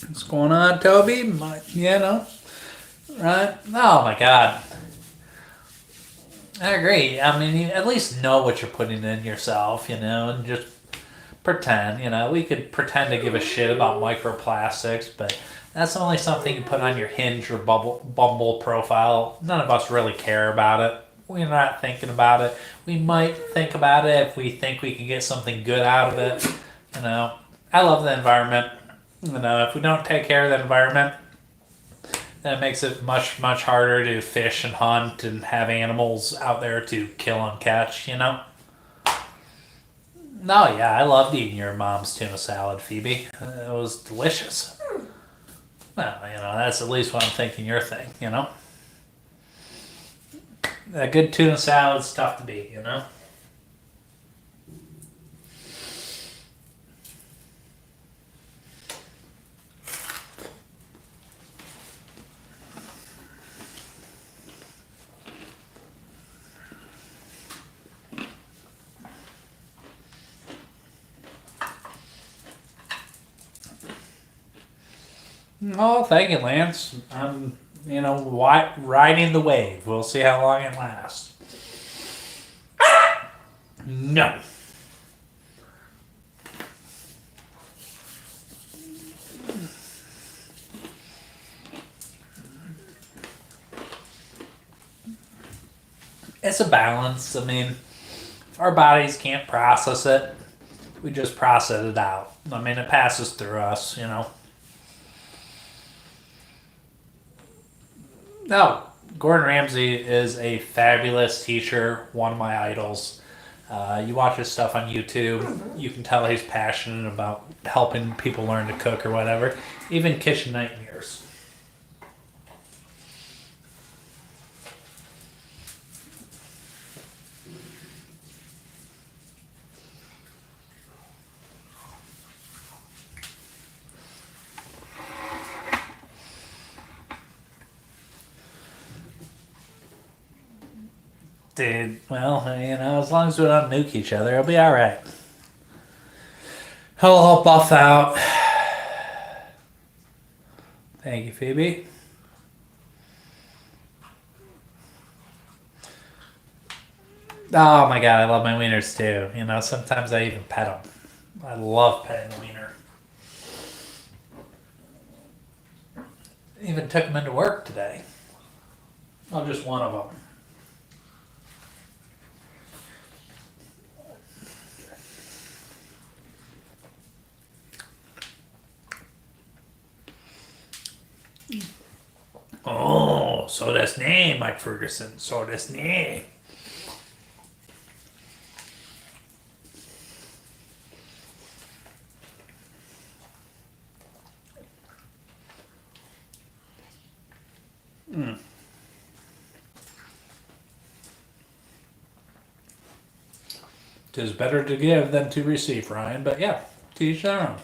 A: What's going on, Toby? Right? Oh my God. I agree. I mean, you at least know what you're putting in yourself, and just pretend. We could pretend to give a shit about microplastics, but that's only something you put on your Hinge or Bumble profile. None of us really care about it. We're not thinking about it. We might think about it if we think we can get something good out of it. I love the environment. If we don't take care of the environment, then it makes it much, much harder to fish and hunt and have animals out there to kill and catch, No, yeah, I loved eating your mom's tuna salad, Phoebe. It was delicious. Well, that's at least what I'm thinking you're thinking, A good tuna salad's tough to beat, Oh, thank you, Lance. I'm, riding the wave. We'll see how long it lasts. No. It's a balance. I mean, if our bodies can't process it, we just process it out. I mean, it passes through us, No, Gordon Ramsay is a fabulous teacher, one of my idols. You watch his stuff on YouTube, you can tell he's passionate about helping people learn to cook or whatever. Even Kitchen Nightmares. Dude, well, as long as we don't nuke each other, it'll be alright. I'll buff out. Thank you, Phoebe. Oh my God, I love my wieners too. Sometimes I even pet them. I love petting the wiener. Even took them into work today. Well, just one of them. Oh, so that's name, Mike Ferguson. So that's name. Tis better to give than to receive, Ryan. But yeah, to each their own.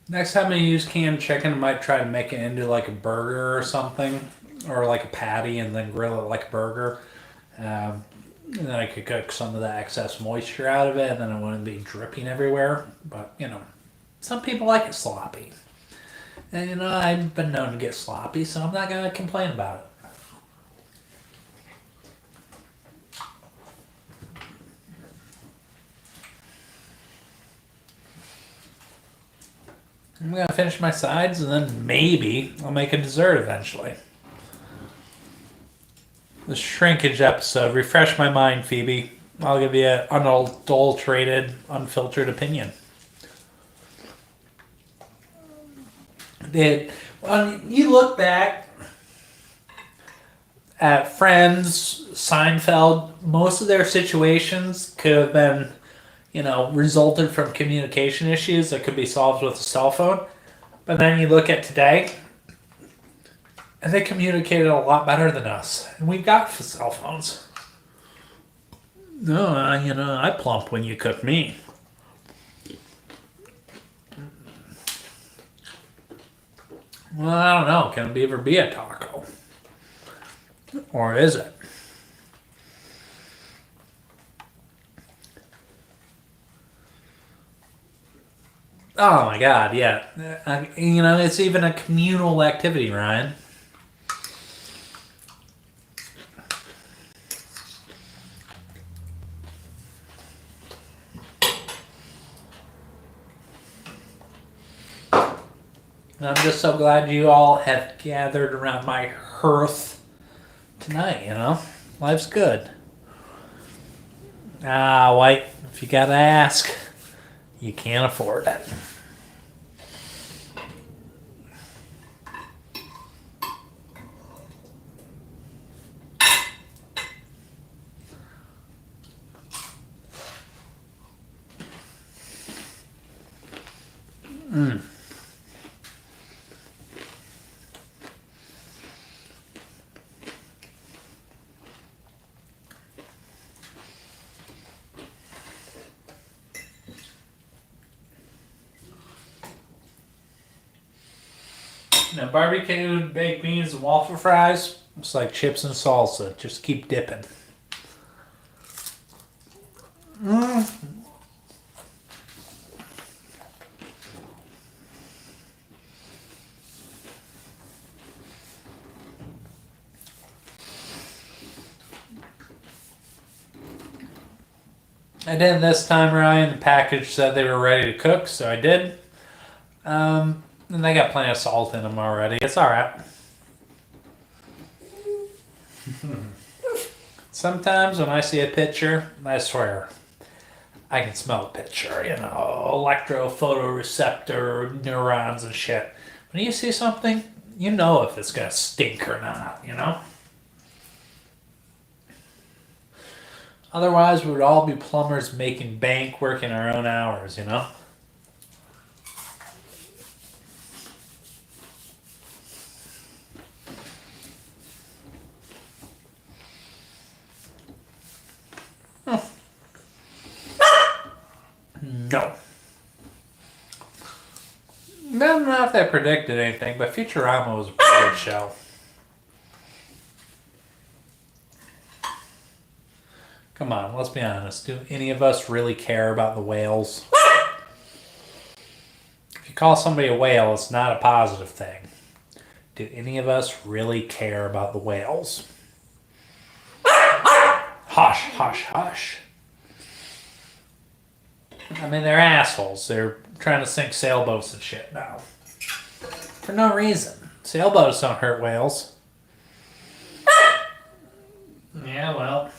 A: Next time I use canned chicken, I might try to make it into like a burger or something, or like a patty, and then grill it like a burger. And then I could cook some of the excess moisture out of it, and then it wouldn't be dripping everywhere. But some people like it sloppy, and I've been known to get sloppy, so I'm not gonna complain about it. I'm gonna finish my sides and then maybe I'll make a dessert eventually. The shrinkage episode. Refresh my mind, Phoebe. I'll give you an unadulterated, unfiltered opinion. You look back at Friends, Seinfeld, most of their situations could have been, resulted from communication issues that could be solved with a cell phone. But then you look at today, and they communicated a lot better than us. And we've got cell phones. No, I plump when you cook me. Well, I don't know. Can it ever be a taco? Or is it? Oh my God, yeah. It's even a communal activity, Ryan. And I'm just so glad you all have gathered around my hearth tonight, Life's good. White, if you gotta ask, you can't afford it. Barbecued baked beans and waffle fries, it's like chips and salsa. Just keep dipping. I did this time, Ryan. The package said they were ready to cook, so I did. And they got plenty of salt in them already. It's alright. Sometimes when I see a picture, I swear, I can smell a picture, electrophotoreceptor neurons and shit. When you see something, you know if it's gonna stink or not, Otherwise, we would all be plumbers making bank working our own hours, No. I don't know if they predicted anything, but Futurama was a pretty good show. Come on, let's be honest. Do any of us really care about the whales? If you call somebody a whale, it's not a positive thing. Do any of us really care about the whales? Hush, hush, hush. I mean, they're assholes. They're trying to sink sailboats and shit now. For no reason. Sailboats don't hurt whales. Yeah, well.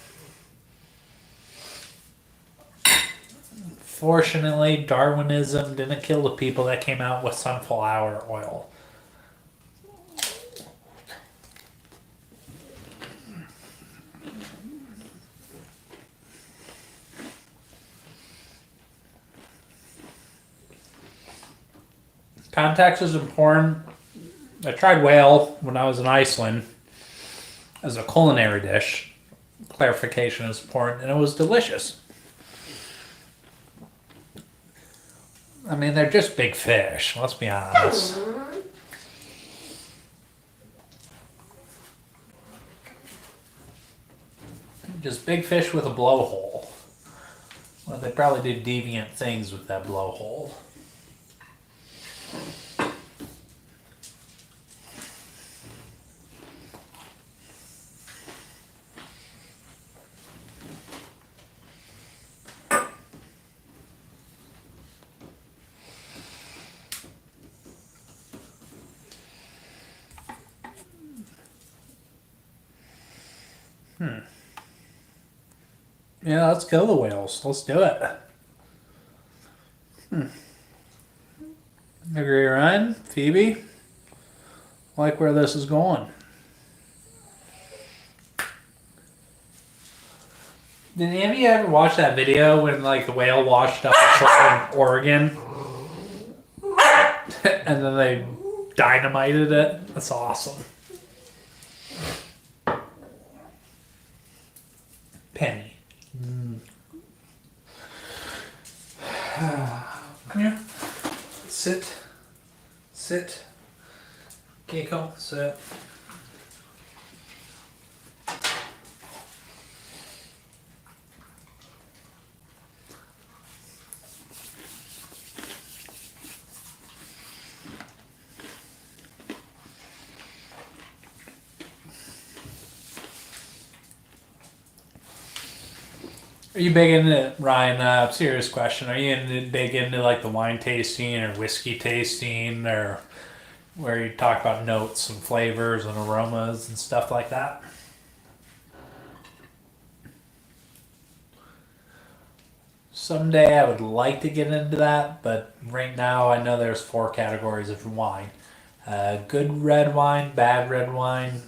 A: Fortunately, Darwinism didn't kill the people that came out with sunflower oil. Context is important. I tried whale when I was in Iceland as a culinary dish. Clarification is important, and it was delicious. I mean, they're just big fish, let's be honest. Just big fish with a blowhole. Well, they probably did deviant things with that blowhole. Yeah, let's kill the whales. Let's do it. Agree, Ryan? Phoebe? Like where this is going. Did any of you ever watch that video when like the whale washed up a shore in Oregon? And then they dynamited it? That's awesome. Penny. Come here. Sit. Sit. Keiko, sit. Are you big into, Ryan, serious question, are you big into like the wine tasting or whiskey tasting, or where you talk about notes and flavors and aromas and stuff like that? Someday I would like to get into that, but right now I know there's 4 categories of wine. Good red wine, bad red wine,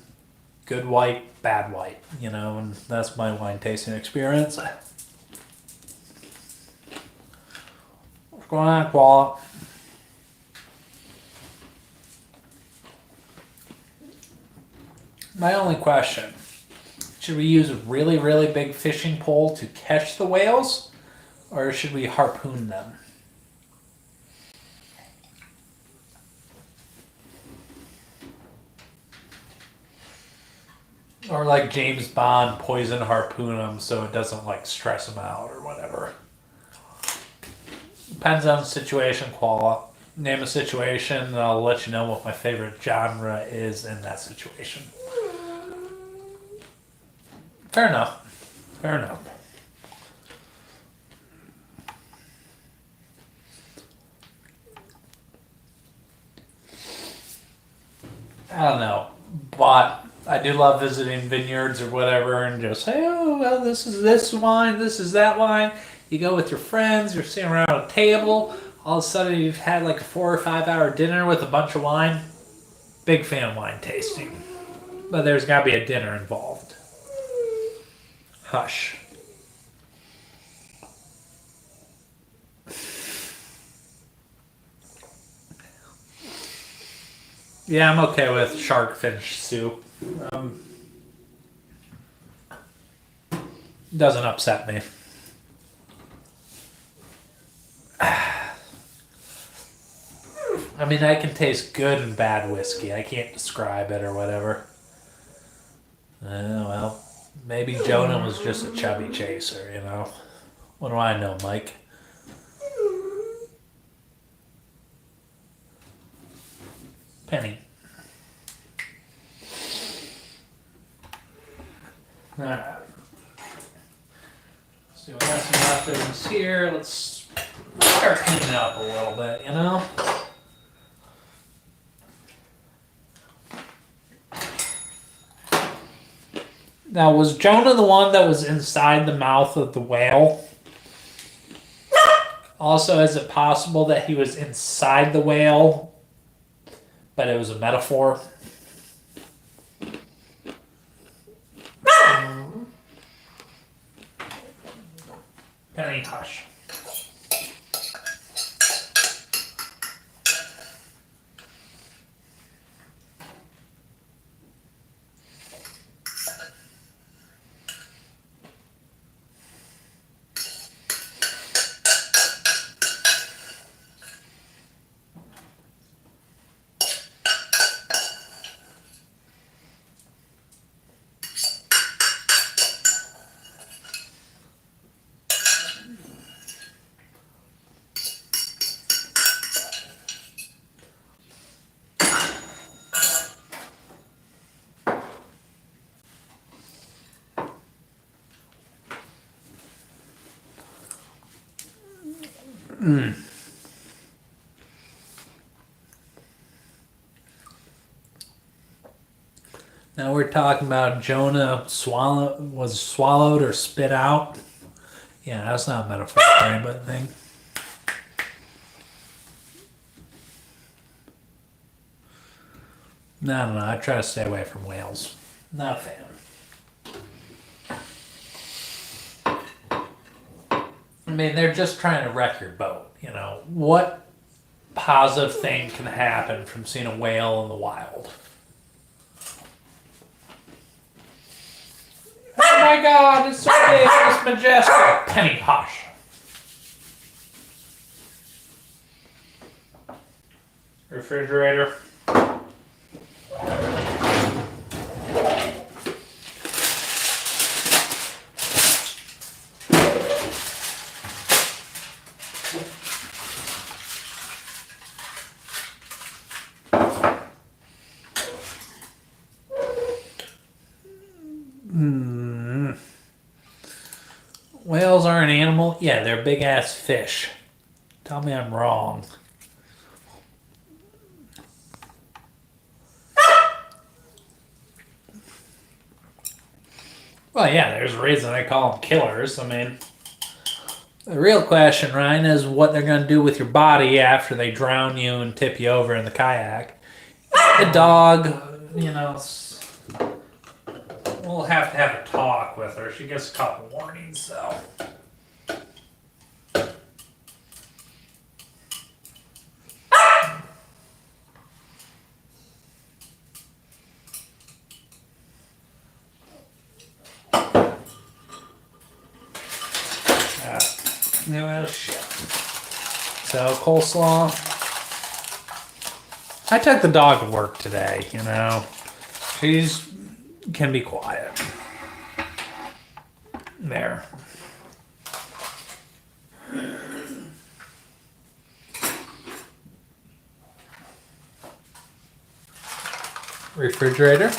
A: good white, bad white, and that's my wine tasting experience. What's going on, Koala? My only question, should we use a really, really big fishing pole to catch the whales, or should we harpoon them? Or like James Bond, poison harpoon them so it doesn't like stress them out or whatever. Depends on the situation, Koala. Name a situation and I'll let you know what my favorite genre is in that situation. Fair enough. Fair enough. I don't know, but I do love visiting vineyards or whatever and just say, oh, well, this is this wine, this is that wine. You go with your friends, you're sitting around a table, all of a sudden you've had like a 4 or 5 hour dinner with a bunch of wine. Big fan of wine tasting. But there's got to be a dinner involved. Hush. Yeah, I'm okay with shark fin soup. Doesn't upset me. I mean, I can taste good and bad whiskey. I can't describe it or whatever. Well, maybe Jonah was just a chubby chaser, What do I know, Mike? Penny. Alright. So we got some leftovers here. Let's start cleaning up a little bit, Now, was Jonah the one that was inside the mouth of the whale? Also, is it possible that he was inside the whale, but it was a metaphor? Penny, hush. Now we're talking about Jonah was swallowed or spit out. Yeah, that's not a metaphor for anything. No. I try to stay away from whales. Not a fan. I mean, they're just trying to wreck your boat. You know, what positive thing can happen from seeing a whale in the wild? Oh my God, it's so big, it's majestic. Penny, hush. Refrigerator. Whales are an animal? Yeah, they're big ass fish. Tell me I'm wrong. Well, yeah, there's a reason I call them killers. I mean, the real question, Ryan, is what they're going to do with your body after they drown you and tip you over in the kayak. The dog, you know, we'll have to have a talk with her. She gets a couple warnings, so. Well, shit. So, coleslaw. I took the dog to work today, you know. She's can be quiet. There. Refrigerator.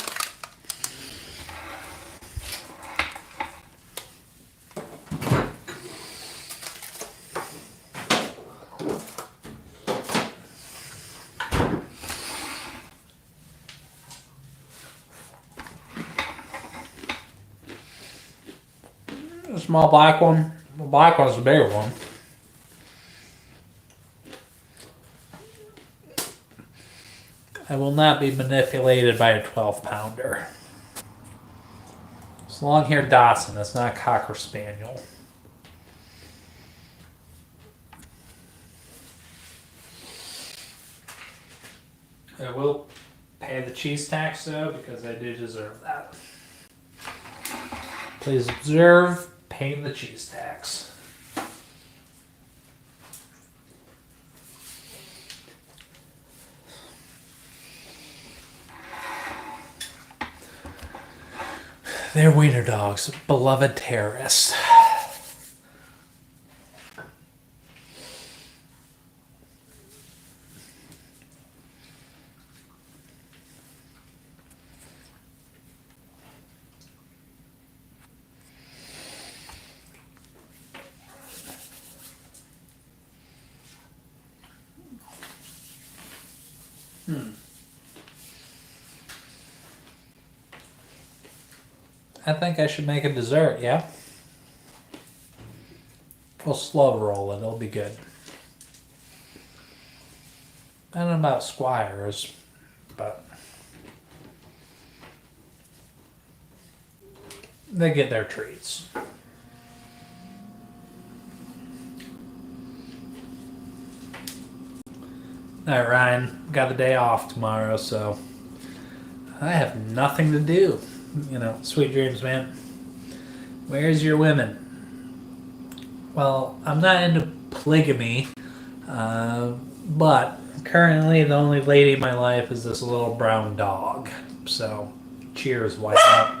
A: A small black one. The black one's the bigger one. I will not be manipulated by a 12-pounder. It's long-haired Dachshund. That's not a Cocker Spaniel. I will pay the cheese tax, though, because I do deserve that. Please observe paying the cheese tax. They're wiener dogs, beloved terrorists. I think I should make a dessert, yeah? We'll slow roll it, it'll be good. I don't know about Squires, but they get their treats. Alright, Ryan, got the day off tomorrow, so I have nothing to do. You know, sweet dreams, man. Where's your women? Well, I'm not into polygamy, but currently the only lady in my life is this little brown dog. So, cheers, white out.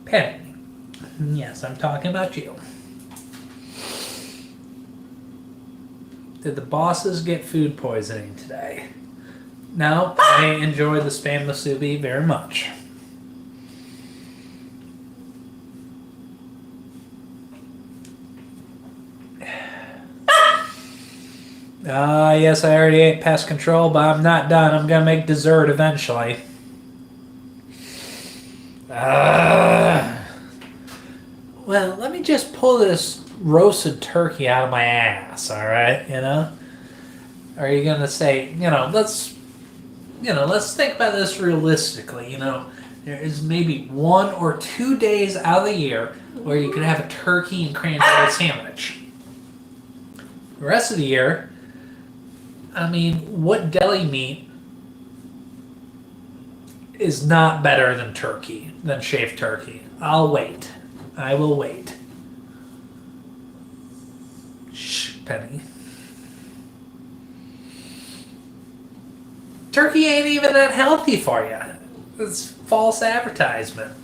A: Pet. Yes, I'm talking about you. Did the bosses get food poisoning today? No, I enjoyed the spam musubi very much. Yes, I already ate pest control, but I'm not done. I'm gonna make dessert eventually. Well, let me just pull this roasted turkey out of my ass, all right? You know? Are you gonna say, let's think about this realistically. There is maybe 1 or 2 days out of the year where you can have a turkey and cranberry sandwich. The rest of the year, I mean, what deli meat is not better than turkey, than shaved turkey? I'll wait. I will wait. Shh, Penny. Turkey ain't even that healthy for you. It's false advertisement.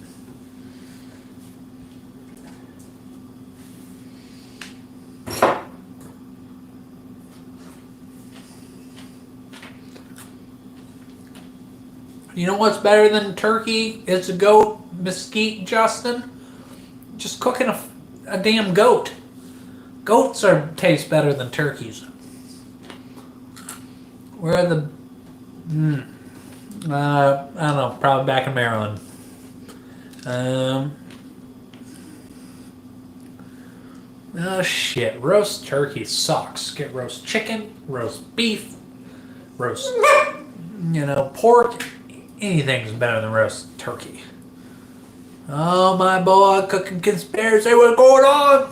A: You know what's better than turkey? It's a goat, mesquite, Justin. Just cooking a damn goat. Goats taste better than turkeys. Where are the... I don't know, probably back in Maryland. Oh shit, roast turkey sucks. Get roast chicken, roast beef, roast, pork. Anything's better than roast turkey. Oh my boy, cooking conspiracy, what's going on?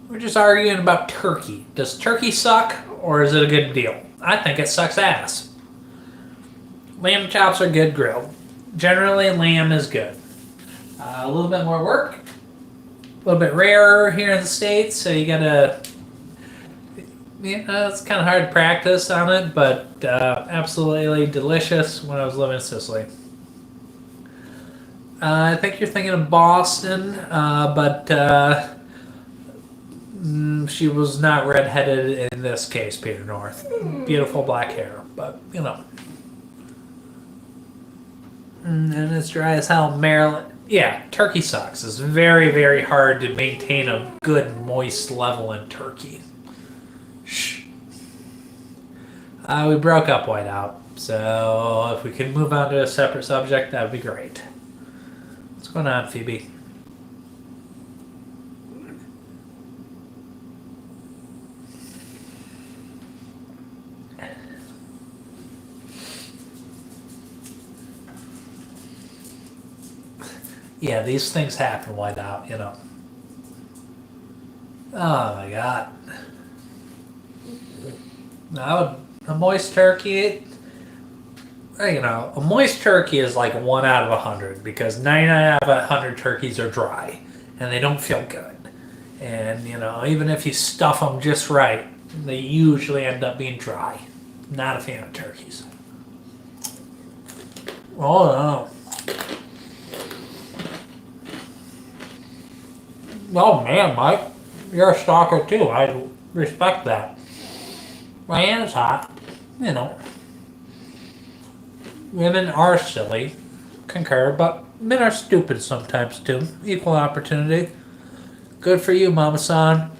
A: We're just arguing about turkey. Does turkey suck or is it a good deal? I think it sucks ass. Lamb chops are good grilled. Generally, lamb is good. A little bit more work. A little bit rarer here in the States, so you gotta... it's kind of hard to practice on it, but absolutely delicious when I was living in Sicily. I think you're thinking of Boston, but she was not redheaded in this case, Peter North. Beautiful black hair, but, And it's dry as hell. Maryland. Yeah, turkey sucks. It's very, very hard to maintain a good moist level in turkey. Shh. We broke up Whiteout, so if we can move on to a separate subject, that would be great. What's going on, Phoebe? Yeah, these things happen, Whiteout, Oh my god. A moist turkey, a moist turkey is like 1 out of 100 because 99 out of 100 turkeys are dry and they don't feel good. And, even if you stuff them just right, they usually end up being dry. Not a fan of turkeys. Oh no. Oh man, Mike, you're a stalker too. I respect that. My hand's hot. Women are silly. Concur, but men are stupid sometimes too. Equal opportunity. Good for you, Mama-san.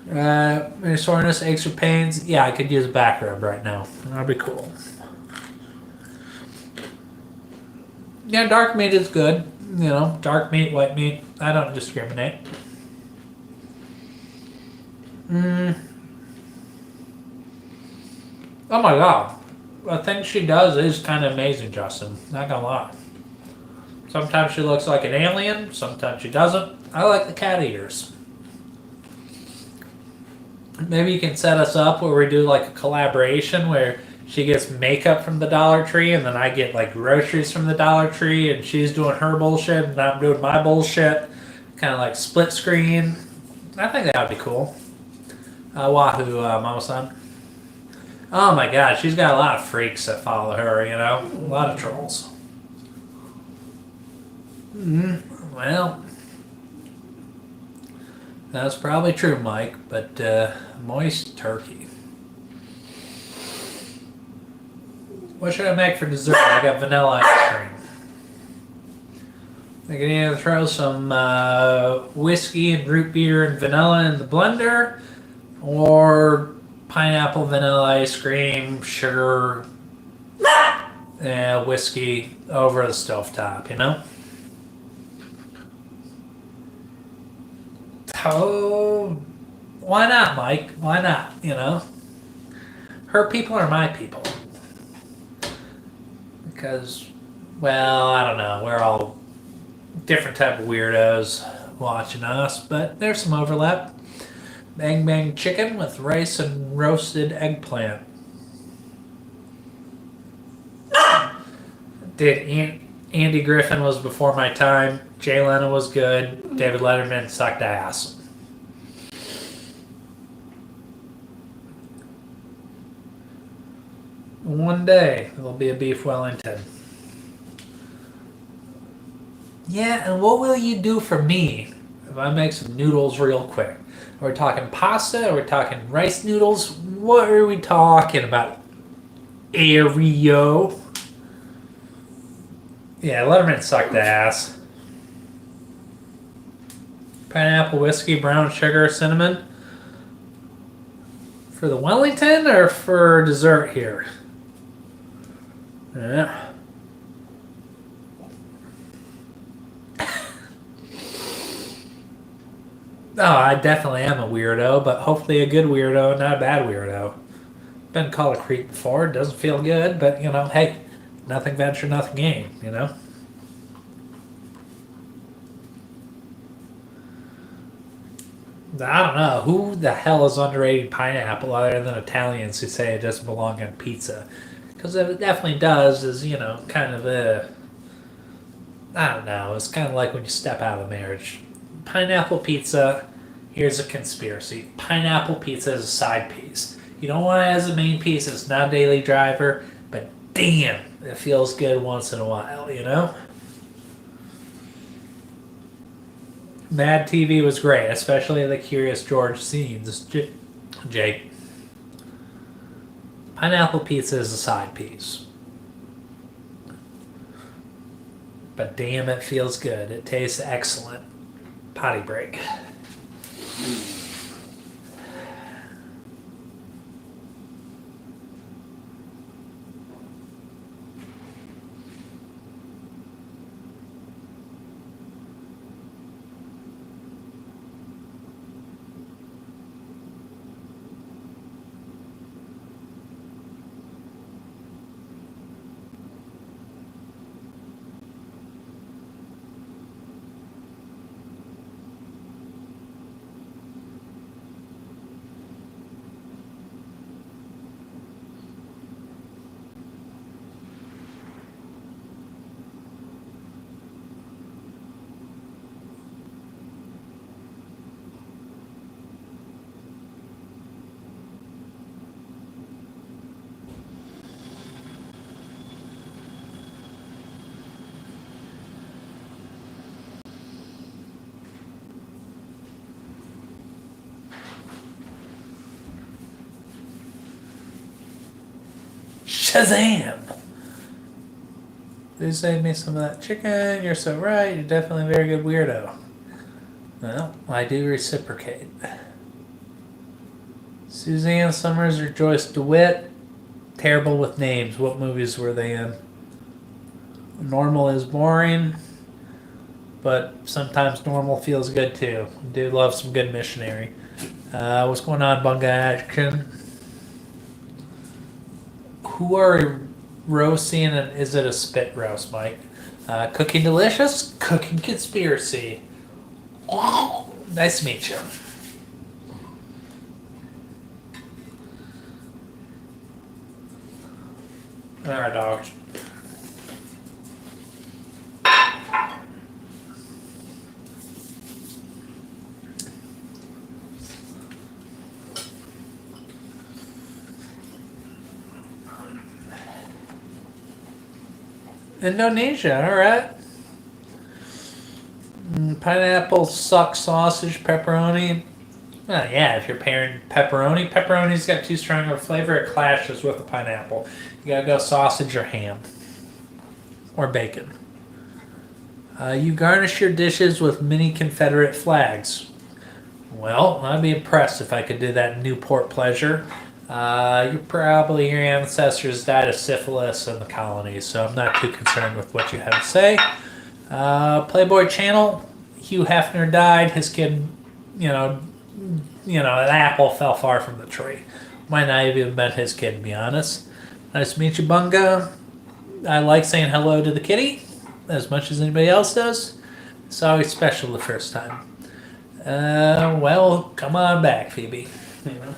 A: Any soreness, aches, or pains? Yeah, I could use a back rub right now. That'd be cool. Yeah, dark meat is good. Dark meat, white meat. I don't discriminate. Oh my god. The thing she does is kind of amazing, Justin. Not gonna lie. Sometimes she looks like an alien. Sometimes she doesn't. I like the cat ears. Maybe you can set us up where we do like a collaboration where she gets makeup from the Dollar Tree and then I get like groceries from the Dollar Tree and she's doing her bullshit and I'm doing my bullshit. Kind of like split screen. I think that would be cool. Wahoo, Mama-san. Oh my god, she's got a lot of freaks that follow her, A lot of trolls. Well, that's probably true, Mike, but moist turkey. What should I make for dessert? I got vanilla ice cream. I can either throw some whiskey and root beer and vanilla in the blender, or pineapple vanilla ice cream, sugar, whiskey over the stovetop, you know? Oh, why not, Mike? Why not, you know? Her people are my people. Because, well, I don't know. We're all different type of weirdos watching us, but there's some overlap. Bang bang chicken with rice and roasted eggplant. Andy Griffin was before my time. Jay Leno was good. David Letterman sucked ass. One day there'll be a beef Wellington. Yeah, and what will you do for me if I make some noodles real quick? Are we talking pasta? Are we talking rice noodles? What are we talking about? Aereo. Yeah, Letterman sucked ass. Pineapple whiskey, brown sugar, cinnamon. For the Wellington or for dessert here? Yeah. Oh, I definitely am a weirdo, but hopefully a good weirdo, not a bad weirdo. Been called a creep before. It doesn't feel good, but, you know, hey, nothing venture, nothing gain, you know? I don't know. Who the hell is underrating pineapple other than Italians who say it doesn't belong on pizza? Because it definitely does is, you know, kind of a... I don't know. It's kind of like when you step out of marriage. Pineapple pizza, here's a conspiracy. Pineapple pizza is a side piece. You don't want it as a main piece. It's not a daily driver, but damn, it feels good once in a while, you know? Mad TV was great, especially the Curious George scenes. Jake. Pineapple pizza is a side piece. But damn, it feels good. It tastes excellent. Potty break. Shazam! They saved me some of that chicken. You're so right. You're definitely a very good weirdo. Well, I do reciprocate. Suzanne Summers or Joyce DeWitt. Terrible with names. What movies were they in? Normal is boring, but sometimes normal feels good too. I do love some good missionary. What's going on, Bunga Action? Who are roasting and is it a spit roast, Mike? Cooking Delicious? Cooking Conspiracy. Oh, nice to meet you. Alright, dogs. Indonesia, alright. Pineapple, suck, sausage, pepperoni. Well, yeah, if you're pairing pepperoni's got too strong of a flavor, it clashes with the pineapple. You gotta go sausage or ham. Or bacon. You garnish your dishes with mini Confederate flags. Well, I'd be impressed if I could do that in Newport Pleasure. Probably your ancestors died of syphilis in the colonies, so I'm not too concerned with what you have to say. Playboy Channel, Hugh Hefner died. His kid, you know, an apple fell far from the tree. Might not have even been his kid, to be honest. Nice to meet you, Bunga. I like saying hello to the kitty as much as anybody else does. It's always special the first time. Well, come on back, Phoebe. You know.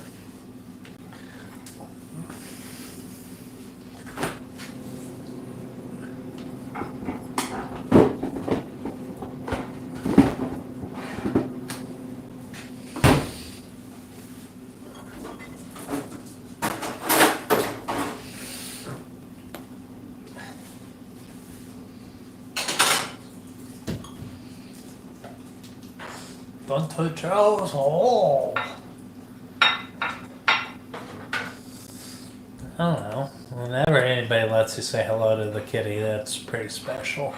A: Don't touch us. Oh. I don't know. Whenever anybody lets you say hello to the kitty, that's pretty special.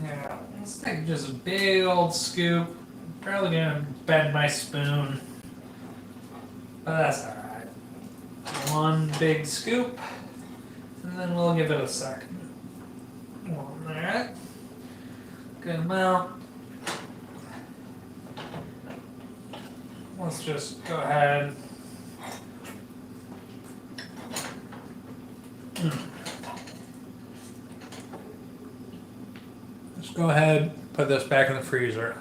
A: Yeah, let's take just a big old scoop. Probably gonna bend my spoon, but that's alright. One big scoop, and then we'll give it a second. Alright. Good amount. Let's just go ahead. Let's go ahead, put this back in the freezer.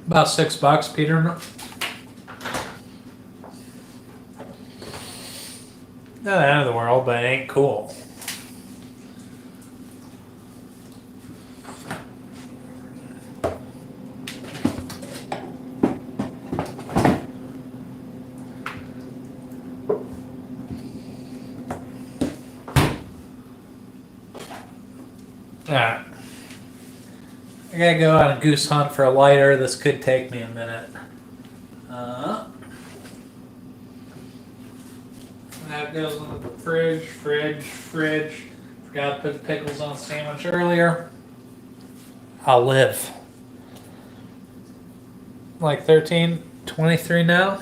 A: About $6, Peter. Not the end of the world, but it ain't cool. Alright. I gotta go on a goose hunt for a lighter. This could take me a minute. That goes in the fridge. Forgot to put the pickles on the sandwich earlier. I'll live. Like 13, 23 now?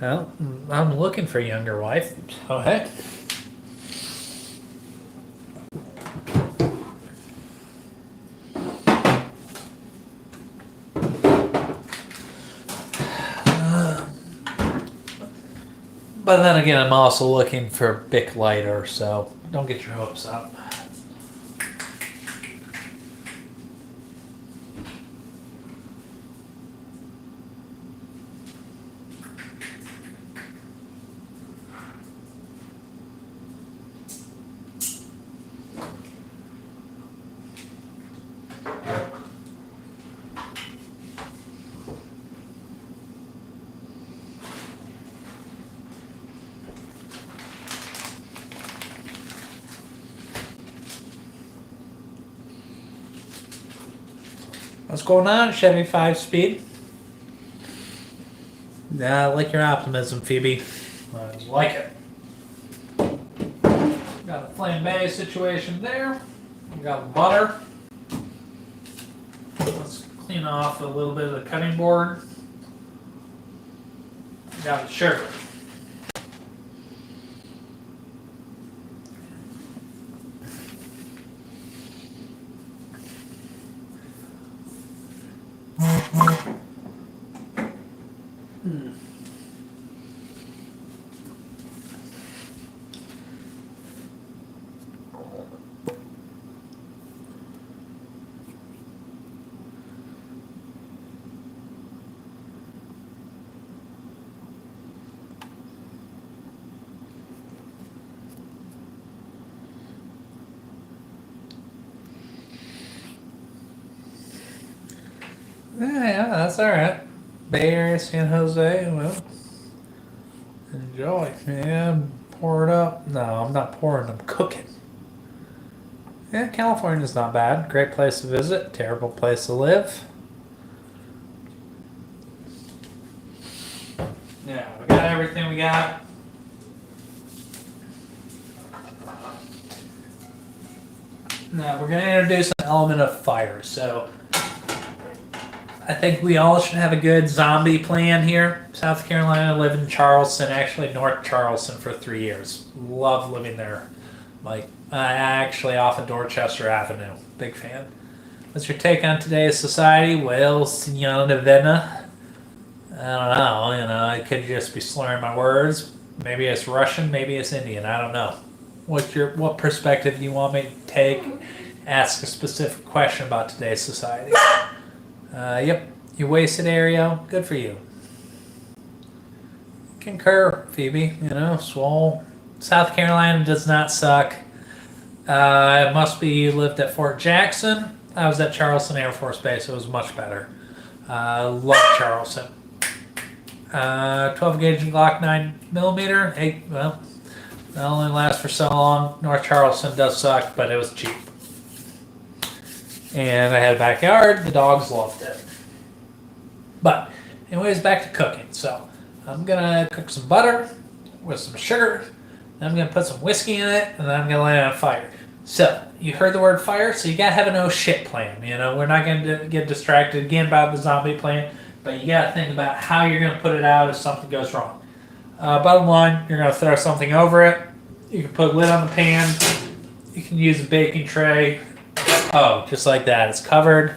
A: Well, I'm looking for a younger wife. So hey. But then again, I'm also looking for a Bic lighter, so don't get your hopes up. What's going on, Chevy 5-speed? Yeah, I like your optimism, Phoebe. I like it. Got a flambe situation there. We got butter. Let's clean off a little bit of the cutting board. Got the sugar. Yeah, that's alright. Bay Area, San Jose, well, enjoy. Yeah, pour it up. No, I'm not pouring, I'm cooking. Yeah, California's not bad. Great place to visit, terrible place to live. Yeah, we got everything we got. Now we're going to introduce an element of fire. So I think we all should have a good zombie plan here. South Carolina, live in Charleston, actually North Charleston for 3 years. Love living there. Like, actually off of Dorchester Avenue. Big fan. What's your take on today's society? Well, Signora Vena. I don't know. I could just be slurring my words. Maybe it's Russian, maybe it's Indian. I don't know. What perspective do you want me to take? Ask a specific question about today's society. Yep, you wasted Aereo. Good for you. Concur, Phoebe. Swole. South Carolina does not suck. It must be you lived at Fort Jackson. I was at Charleston Air Force Base. It was much better. Love Charleston. 12 gauge Glock 9mm. Hey, well, it only lasts for so long. North Charleston does suck, but it was cheap. And I had a backyard. The dogs loved it. But anyways, back to cooking. So I'm going to cook some butter with some sugar. Then I'm going to put some whiskey in it, and then I'm going to lay it on fire. So you heard the word fire, so you got to have an oh shit plan. We're not going to get distracted again about the zombie plan, but you got to think about how you're going to put it out if something goes wrong. Bottom line, you're going to throw something over it. You can put a lid on the pan. You can use a baking tray. Oh, just like that. It's covered.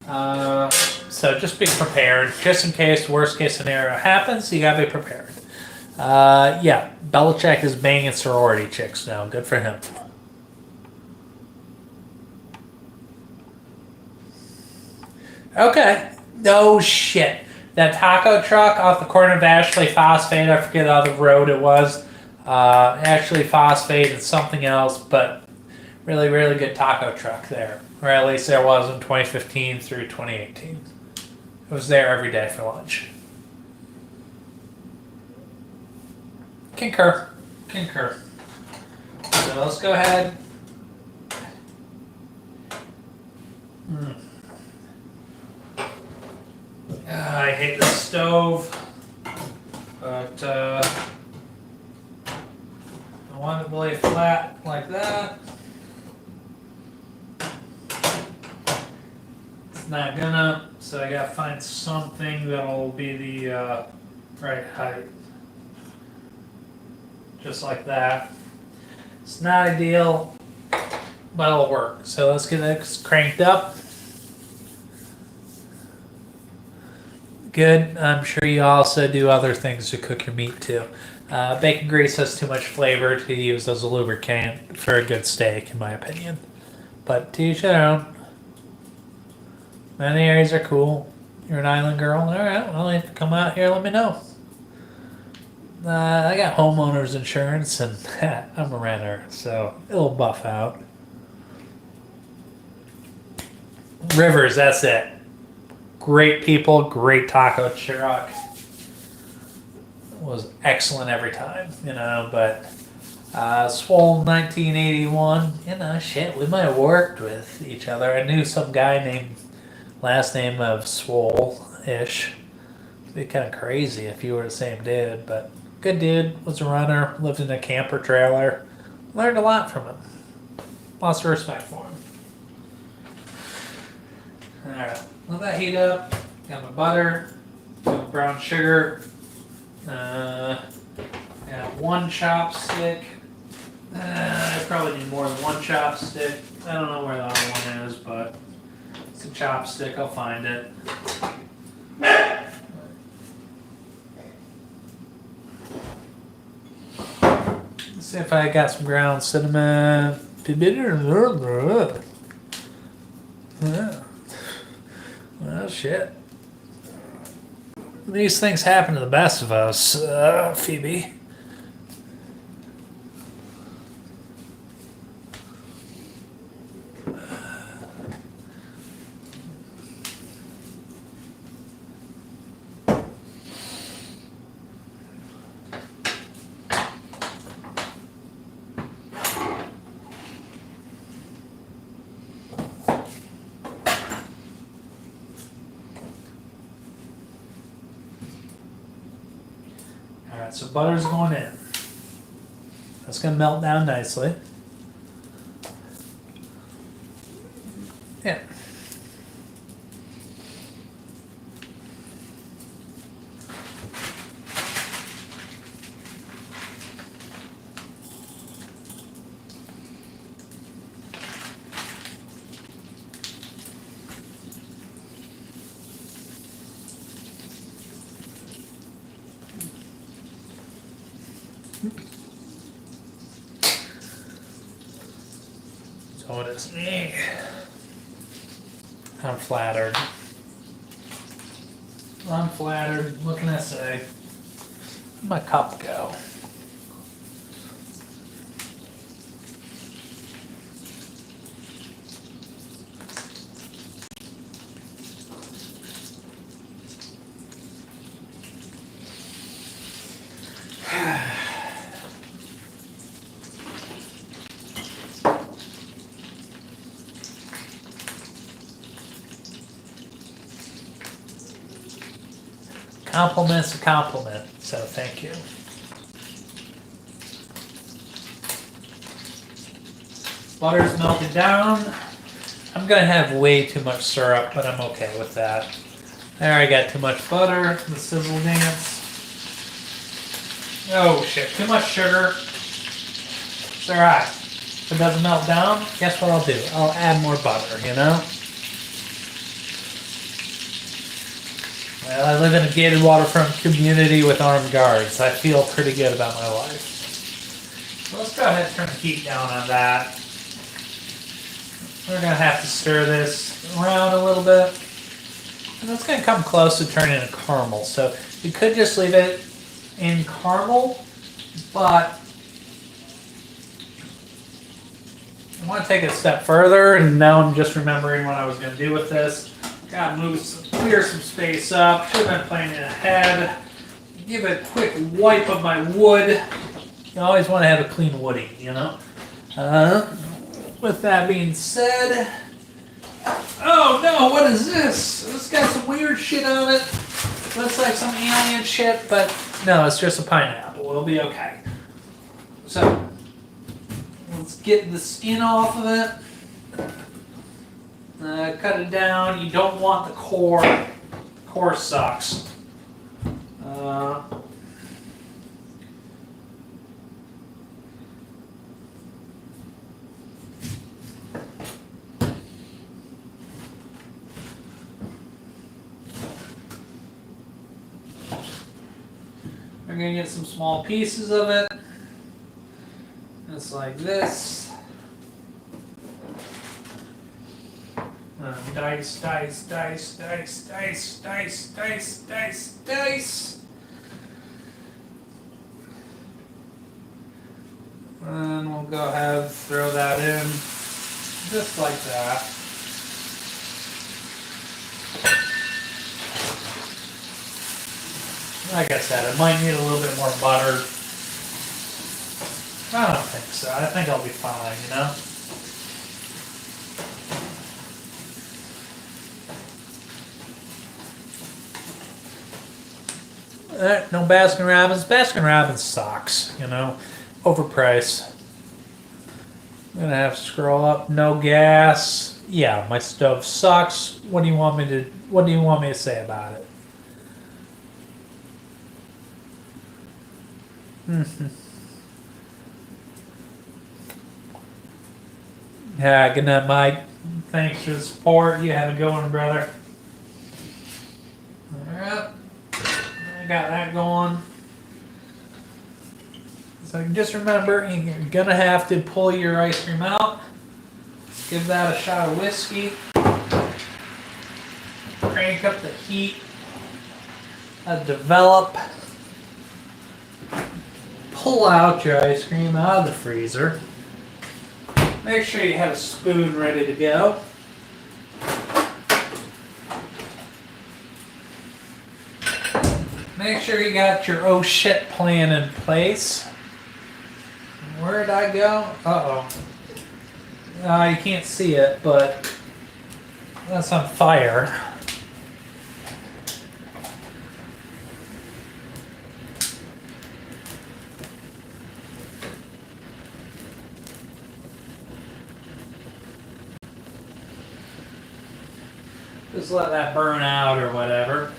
A: So just be prepared. Just in case worst case scenario happens, you got to be prepared. Yeah, Belichick is banging sorority chicks now. Good for him. Okay. No shit. That taco truck off the corner of Ashley Phosphate, I forget how the road it was. Ashley Phosphate and something else, but really, really good taco truck there. Or at least there was in 2015 through 2018. It was there every day for lunch. Concur. So let's go ahead. I hate the stove, but I want it to lay flat like that. It's not gonna, so I gotta find something that'll be the right height. Just like that. It's not ideal, but it'll work. So let's get this cranked up. Good. I'm sure you also do other things to cook your meat too. Bacon grease has too much flavor to use as a lubricant for a good steak, in my opinion. But to each their own. Many areas are cool. You're an island girl. All right. Well, if you come out here, let me know. I got homeowners insurance, and I'm a renter, so it'll buff out. Rivers, that's it. Great people, great taco truck. Was excellent every time, but Swole 1981, shit, we might have worked with each other. I knew some guy named, last name of Swole-ish. It'd be kind of crazy if you were the same dude, but good dude, was a runner, lived in a camper trailer. Learned a lot from him. Lots of respect for him. Alright, let that heat up. Got my butter, got brown sugar. Got one chopstick. I probably need more than one chopstick. I don't know where the other one is, but it's a chopstick. I'll find it. Let's see if I got some ground cinnamon. Yeah. Well, shit. These things happen to the best of us, Phoebe. Alright, so butter's going in. That's going to melt down nicely. Yeah. So it is me. I'm flattered. I'm flattered. What can I say? Where'd my cup go? Compliment's a compliment, so thank you. Butter's melted down. I'm gonna have way too much syrup, but I'm okay with that. There, I got too much butter. The sizzle dance. Oh shit, too much sugar. It's alright. If it doesn't melt down, guess what I'll do? I'll add more butter, you know? Well, I live in a gated waterfront community with armed guards. I feel pretty good about my life. So let's go ahead and turn the heat down on that. We're going to have to stir this around a little bit. And it's going to come close to turning into caramel. So you could just leave it in caramel, but I want to take it a step further, and now I'm just remembering what I was going to do with this. Got to clear some space up. Should have been planning ahead. Give it a quick wipe of my wood. You always want to have a clean woody, you know. With that being said, oh no, what is this? It's got some weird shit on it. Looks like some alien shit, but no, it's just a pineapple. It'll be okay. So let's get the skin off of it. Cut it down. You don't want the core. The core sucks. We're going to get some small pieces of it. Just like this. Dice, dice, dice, dice, dice, dice, dice, dice, dice. And we'll go ahead and throw that in just like that. Like I said, it might need a little bit more butter. I don't think so. I think I'll be fine, you know? No Baskin Robbins. Baskin Robbins sucks, you know? Overpriced. I'm gonna have to scroll up. No gas. Yeah, my stove sucks. What do you want me to say about it? Yeah, good night, Mike. Thanks for the support. You have a good one, brother. Alright. I got that going. So just remember, you're gonna have to pull your ice cream out. Give that a shot of whiskey. Crank up the heat. Develop. Pull out your ice cream out of the freezer. Make sure you have a spoon ready to go. Make sure you got your oh shit plan in place. Where'd I go? Uh-oh. You can't see it, but that's on fire. Just let that burn out or whatever.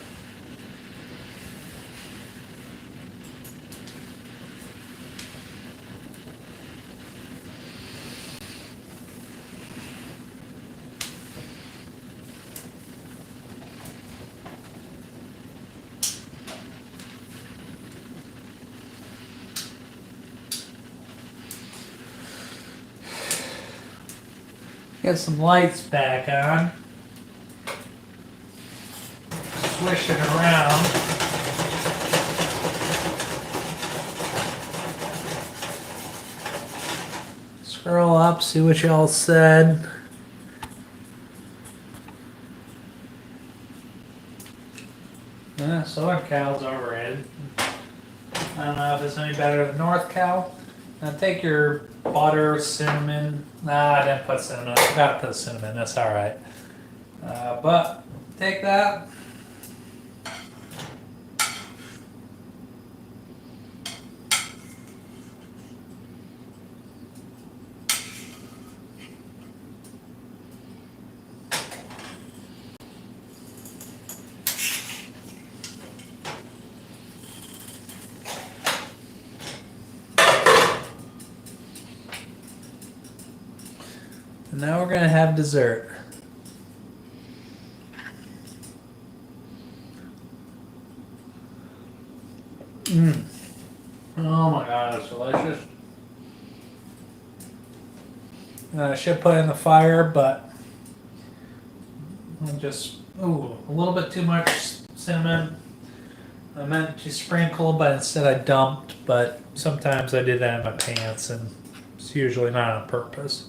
A: Get some lights back on. Swish it around. Scroll up, see what y'all said. Southern Cal's overrated. I don't know if it's any better than North Cal. Now take your butter, cinnamon. Nah, I didn't put cinnamon. I forgot to put cinnamon. That's all right. But take that. And now we're gonna have dessert. Oh my god, it's delicious. I should put it in the fire, but just a little bit too much cinnamon. I meant to sprinkle, but instead I dumped. But sometimes I do that in my pants, and it's usually not on purpose.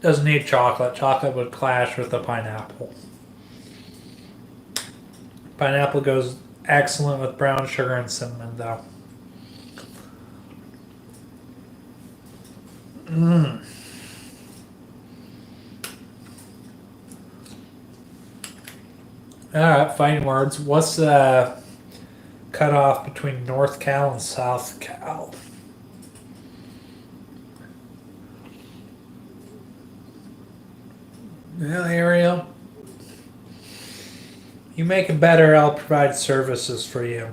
A: Doesn't need chocolate. Chocolate would clash with the pineapple. Pineapple goes excellent with brown sugar and cinnamon, though. Alright, fighting words. What's the cutoff between North Cal and South Cal? Yeah, Ariel. You make it better, I'll provide services for you.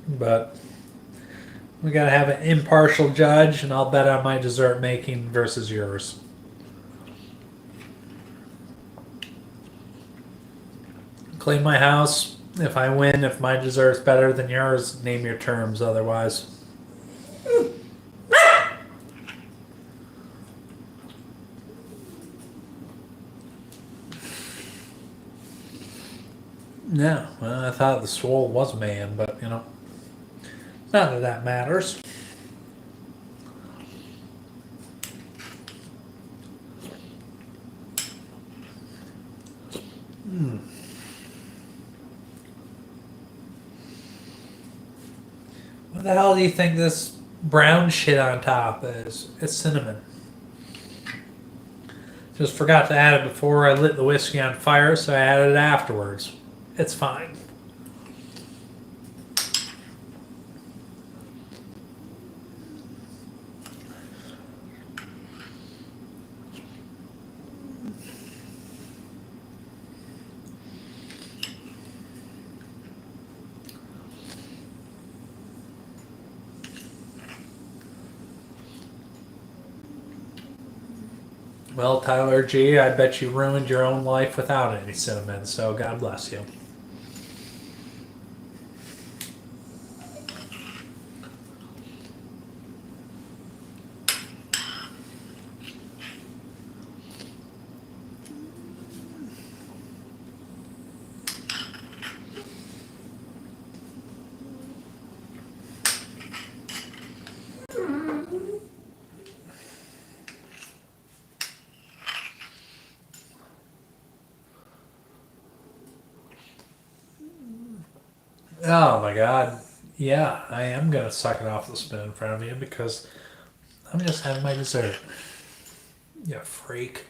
A: But we gotta have an impartial judge, and I'll bet on my dessert making versus yours. Clean my house. If I win, if my dessert's better than yours, name your terms otherwise. Yeah, well, I thought the swole was a man, but you know, none of that matters. What the hell do you think this brown shit on top is? It's cinnamon. Just forgot to add it before I lit the whiskey on fire, so I added it afterwards. It's fine. Well, Tyler G., I bet you ruined your own life without any cinnamon, so God bless you. Oh my god. Yeah, I am gonna suck it off the spoon in front of you because I'm just having my dessert. You freak.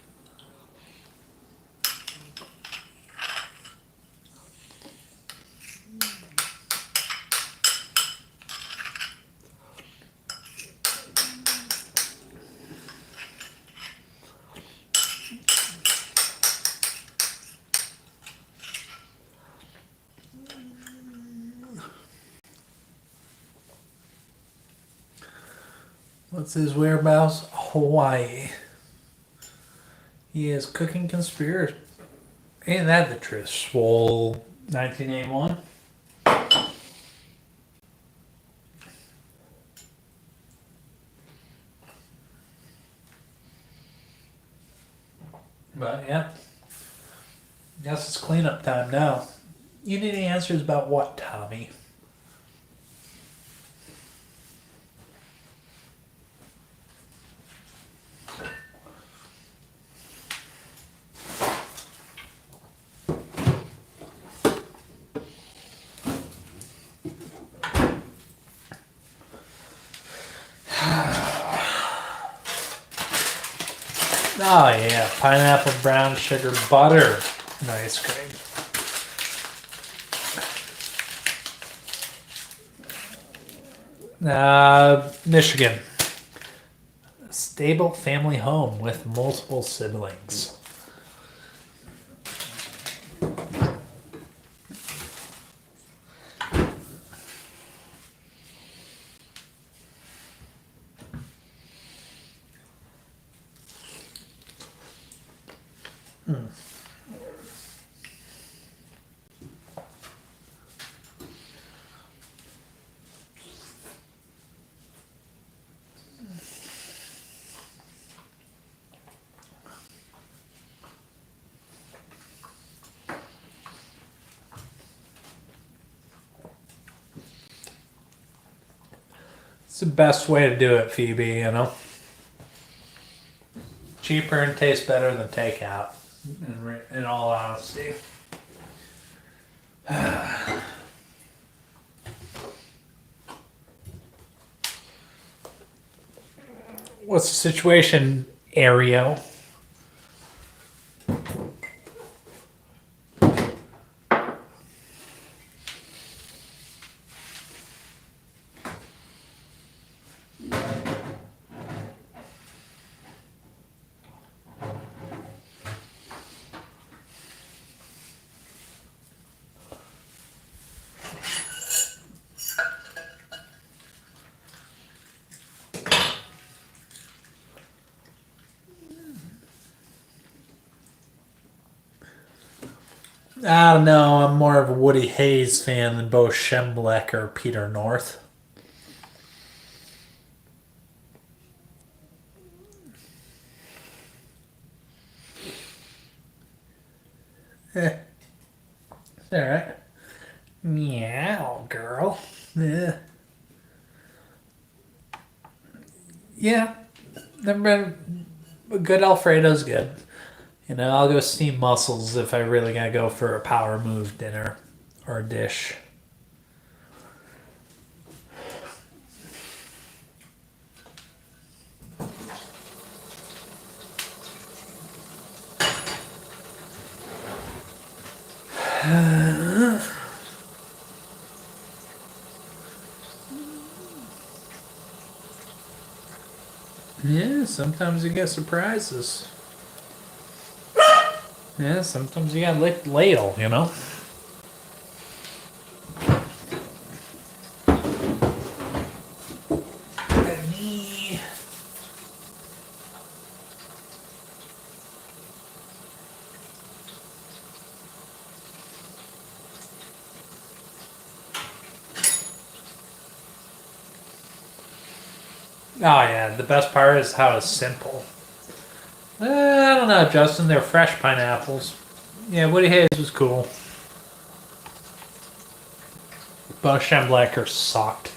A: What's his whereabouts? Hawaii. He is cooking conspiracy. Ain't that the truth? Swole 1981. But yeah, guess it's cleanup time now. You need answers about what, Tommy? Oh yeah, pineapple, brown sugar, butter, and ice cream. Michigan. A stable family home with multiple siblings. It's the best way to do it, Phoebe, you know? Cheaper and tastes better than takeout, in all honesty. What's the situation, Ario? I don't know. I'm more of a Woody Hayes fan than Bo Schembleck or Peter North. It's alright. Meow, girl. Yeah. Never been. Good Alfredo's good. You know, I'll go steam mussels if I really gotta go for a power move dinner or a dish. Yeah, sometimes you get surprises. Yeah, sometimes you got licked ladle, you know? Oh yeah, the best part is how it's simple. I don't know, Justin. They're fresh pineapples. Yeah, Woody Hayes was cool. Bo Schemblecker sucked.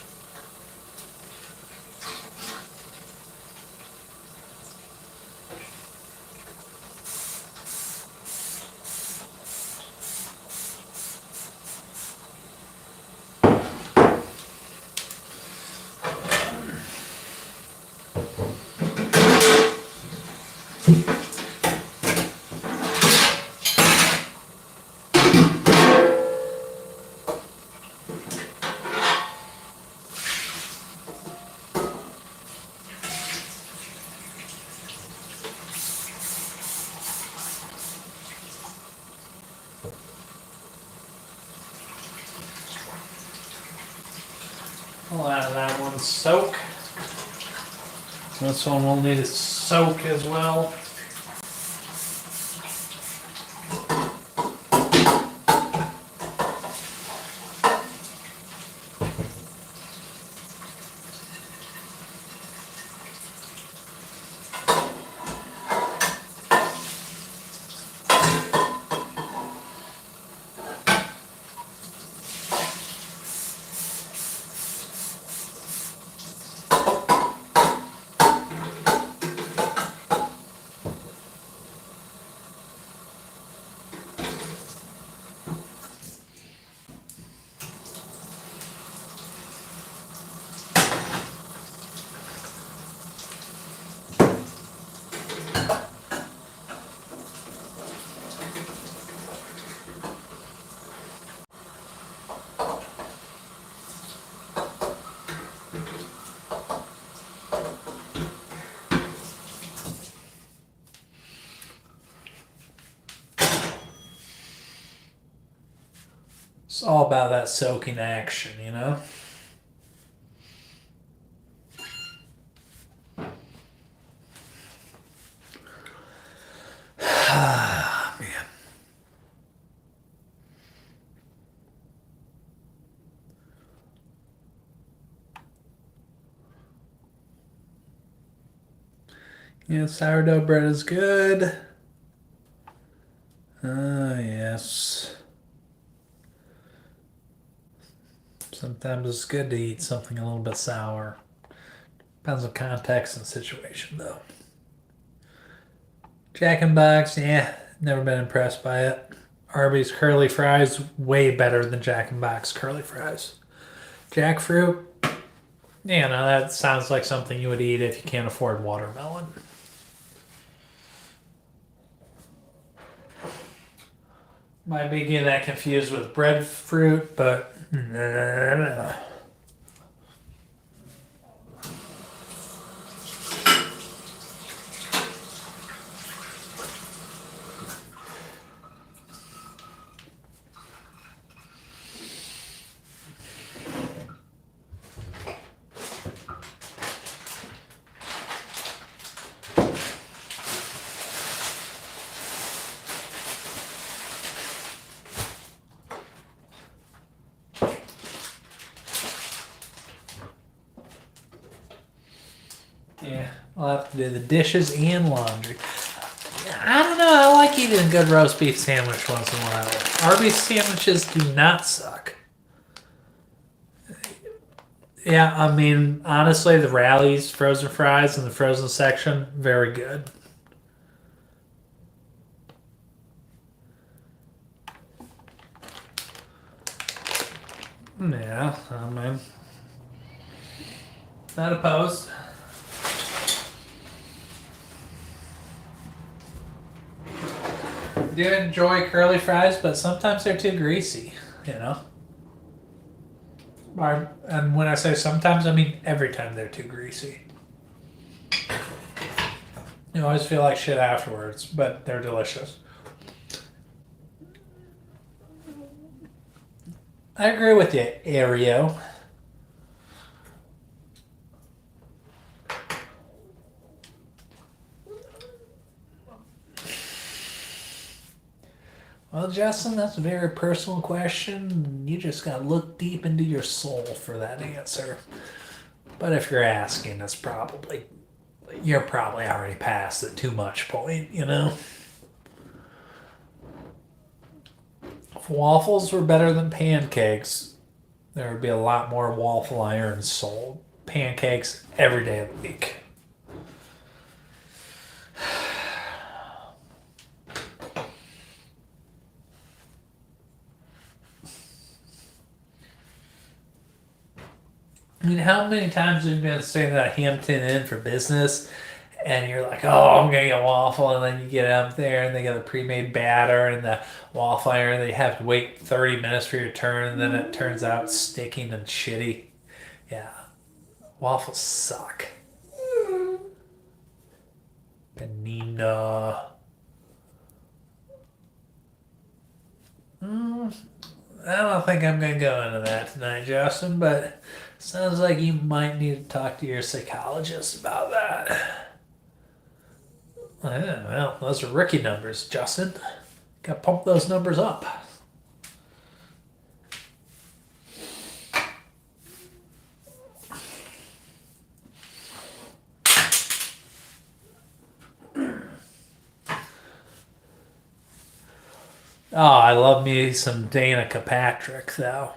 A: I'll add that one soak. This one will need a soak as well. It's all about that soaking action, you know? Ah, man. Yeah, sourdough bread is good. Yes. Sometimes it's good to eat something a little bit sour. Depends on context and situation, though. Jack in Box, yeah, never been impressed by it. Arby's curly fries, way better than Jack in Box curly fries. Jackfruit, yeah, no, that sounds like something you would eat if you can't afford watermelon. Might be getting that confused with breadfruit, but no. Yeah, I'll have to do the dishes and laundry. I don't know. I like eating a good roast beef sandwich once in a while. Arby's sandwiches do not suck. Yeah, I mean, honestly, the Rally's frozen fries in the frozen section, very good. Yeah, I mean, not opposed. Do enjoy curly fries, but sometimes they're too greasy, you know? And when I say sometimes, I mean every time they're too greasy. You always feel like shit afterwards, but they're delicious. I agree with you, Aereo. Well, Justin, that's a very personal question. You just gotta look deep into your soul for that answer. But if you're asking, you're probably already past the too much point, you know? If waffles were better than pancakes, there would be a lot more waffle irons sold. Pancakes every day of the week. I mean, how many times have you been staying at Hampton Inn for business and you're like, oh, I'm gonna get a waffle, and then you get up there and they got a pre-made batter and the waffle iron, they have to wait 30 minutes for your turn, and then it turns out sticking and shitty. Yeah, waffles suck. Panina. I don't think I'm gonna go into that tonight, Justin, but sounds like you might need to talk to your psychologist about that. Yeah, well, those are rookie numbers, Justin. Got to pump those numbers up. Oh, I love me some Danica Patrick, though.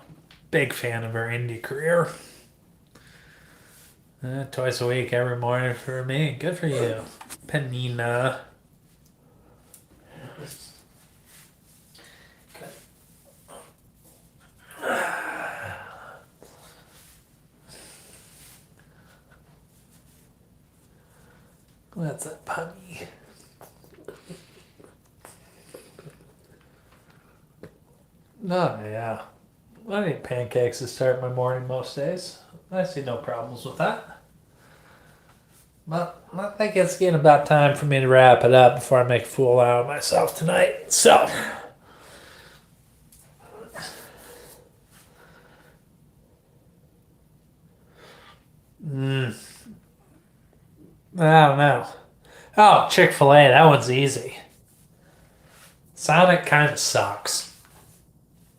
A: Big fan of her indie career. Twice a week, every morning for me. Good for you. Panina. That's a punny. No, yeah. I eat pancakes to start my morning most days. I see no problems with that. But I think it's getting about time for me to wrap it up before I make a fool out of myself tonight. So, I don't know. Oh, Chick-fil-A, that one's easy. Sonic kind of sucks.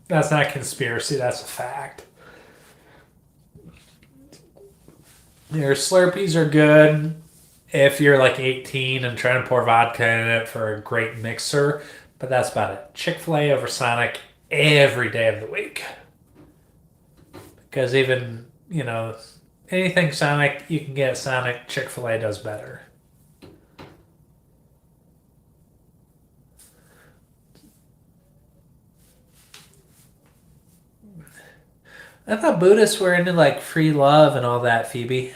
A: That's not conspiracy, that's a fact. Your Slurpees are good if you're like 18 and trying to pour vodka in it for a great mixer, but that's about it. Chick-fil-A over Sonic every day of the week. Because even, anything Sonic, you can get at Sonic, Chick-fil-A does better. I thought Buddhists were into like free love and all that, Phoebe.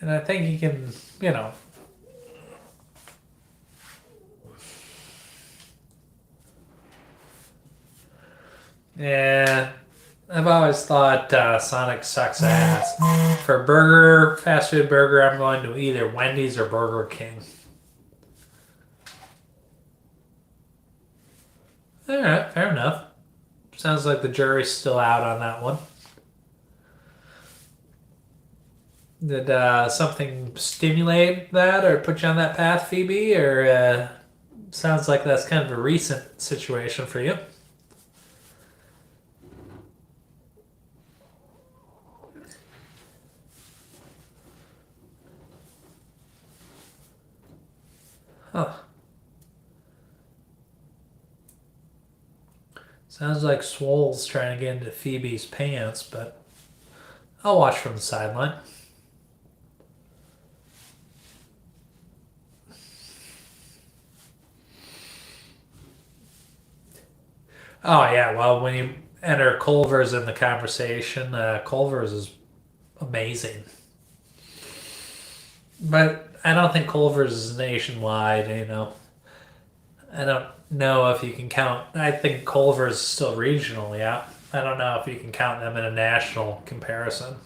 A: And I think you can, yeah, I've always thought Sonic sucks ass. For burger, fast food burger, I'm going to either Wendy's or Burger King. All right, fair enough. Sounds like the jury's still out on that one. Did something stimulate that or put you on that path, Phoebe? Or sounds like that's kind of a recent situation for you. Huh. Sounds like Swole's trying to get into Phoebe's pants, but I'll watch from the sideline. Oh yeah, well when you enter Culver's in the conversation, Culver's is amazing. But I don't think Culver's is nationwide. I don't know if you can count. I think Culver's is still regional, yeah. I don't know if you can count them in a national comparison.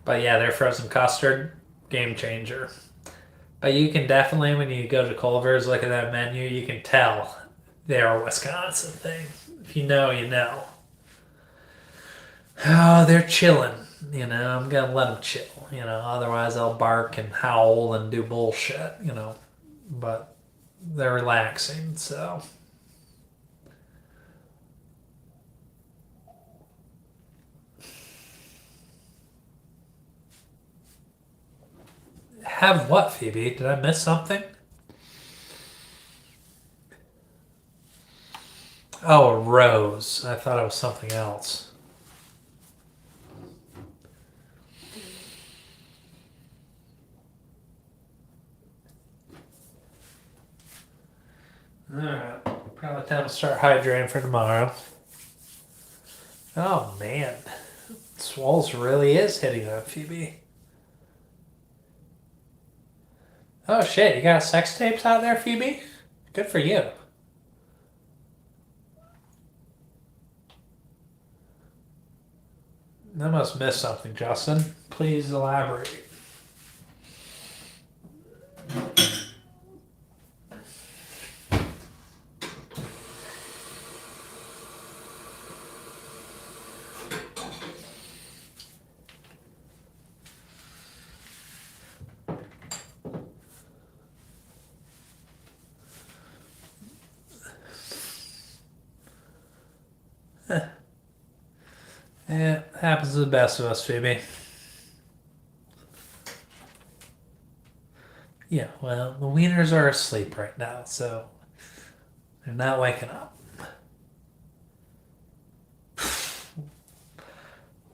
A: But yeah, their frozen custard, game changer. But you can definitely, when you go to Culver's, look at that menu, you can tell they're a Wisconsin thing. If you know, you know. Oh, they're chilling. I'm gonna let them chill. Otherwise I'll bark and howl and do bullshit. But they're relaxing, so. Have what, Phoebe? Did I miss something? Oh, a rose. I thought it was something else. Alright. Probably time to start hydrating for tomorrow. Oh man. Swallows really is hitting on Phoebe. Oh shit, you got sex tapes out there, Phoebe? Good for you. I must miss something, Justin. Please elaborate. Yeah, happens to the best of us, Phoebe. Yeah, well, the wieners are asleep right now, so they're not waking up.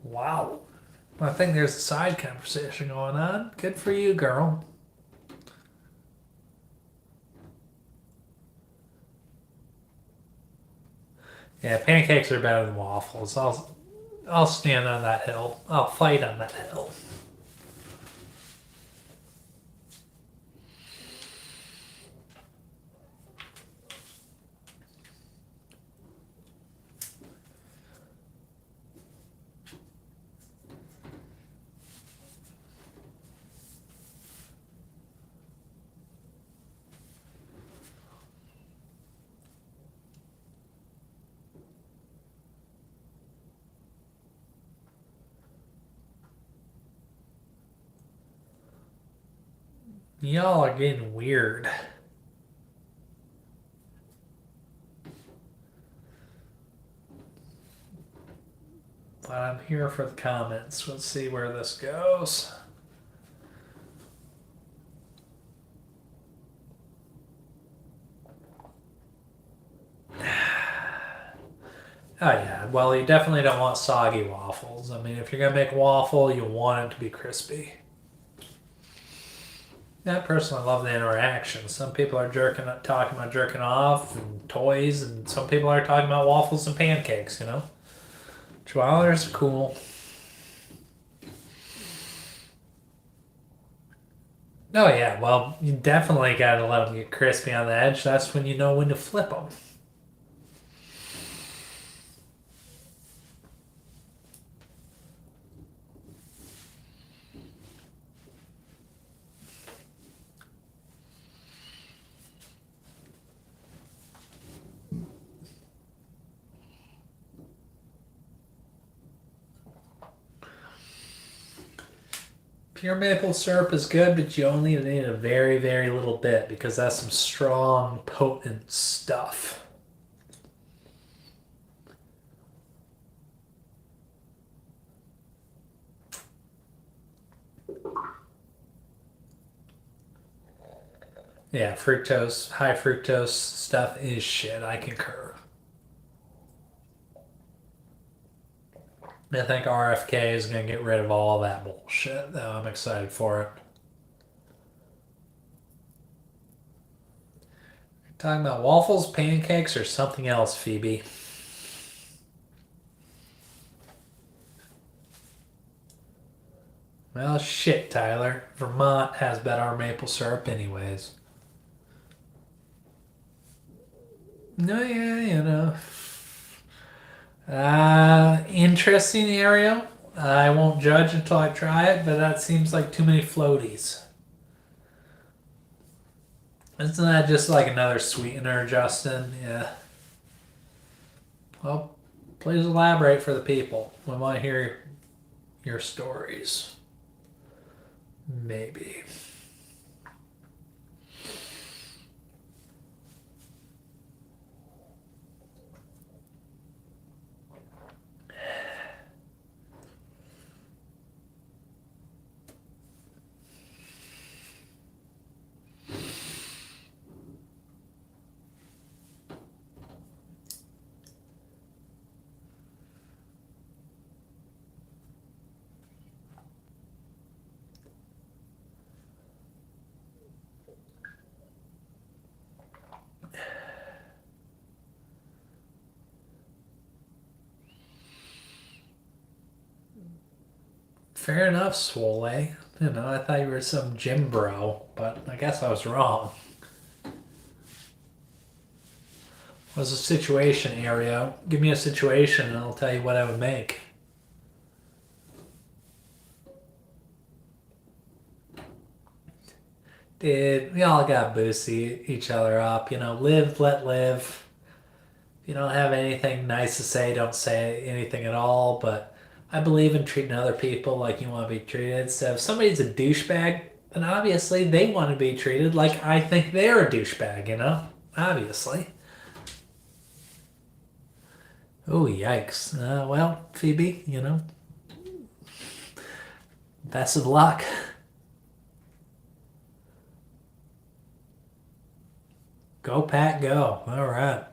A: Wow. I think there's a side conversation going on. Good for you, girl. Yeah, pancakes are better than waffles. I'll stand on that hill. I'll fight on that hill. Y'all are getting weird. But I'm here for the comments. Let's see where this goes. Oh yeah, well you definitely don't want soggy waffles. I mean, if you're gonna make a waffle, you want it to be crispy. I personally love the interaction. Some people are talking about jerking off and toys, and some people are talking about waffles and pancakes. You know, Chihuahuas are cool. Oh yeah, well you definitely gotta let them get crispy on the edge. That's when you know when to flip them. Pure maple syrup is good, but you only need a very, very little bit because that's some strong, potent stuff. Yeah, fructose, high fructose stuff is shit. I concur. I think RFK is going to get rid of all that bullshit, though. I'm excited for it. Talking about waffles, pancakes, or something else, Phoebe? Well, shit, Tyler. Vermont has better maple syrup, anyways. No, yeah, you know. Interesting area. I won't judge until I try it, but that seems like too many floaties. Isn't that just like another sweetener, Justin? Yeah. Well, please elaborate for the people. We want to hear your stories. Maybe. Fair enough, Swole. You know, I thought you were some gym bro, but I guess I was wrong. What's the situation, Ario? Give me a situation and I'll tell you what I would make. Dude, we all got boosty each other up. You know, live, let live. If you don't have anything nice to say, don't say anything at all. But I believe in treating other people like you want to be treated. So if somebody's a douchebag, then obviously they want to be treated like I think they're a douchebag, you know? Obviously. Oh, yikes. Well, Phoebe, you know, best of luck. Go, Pat, go. All right.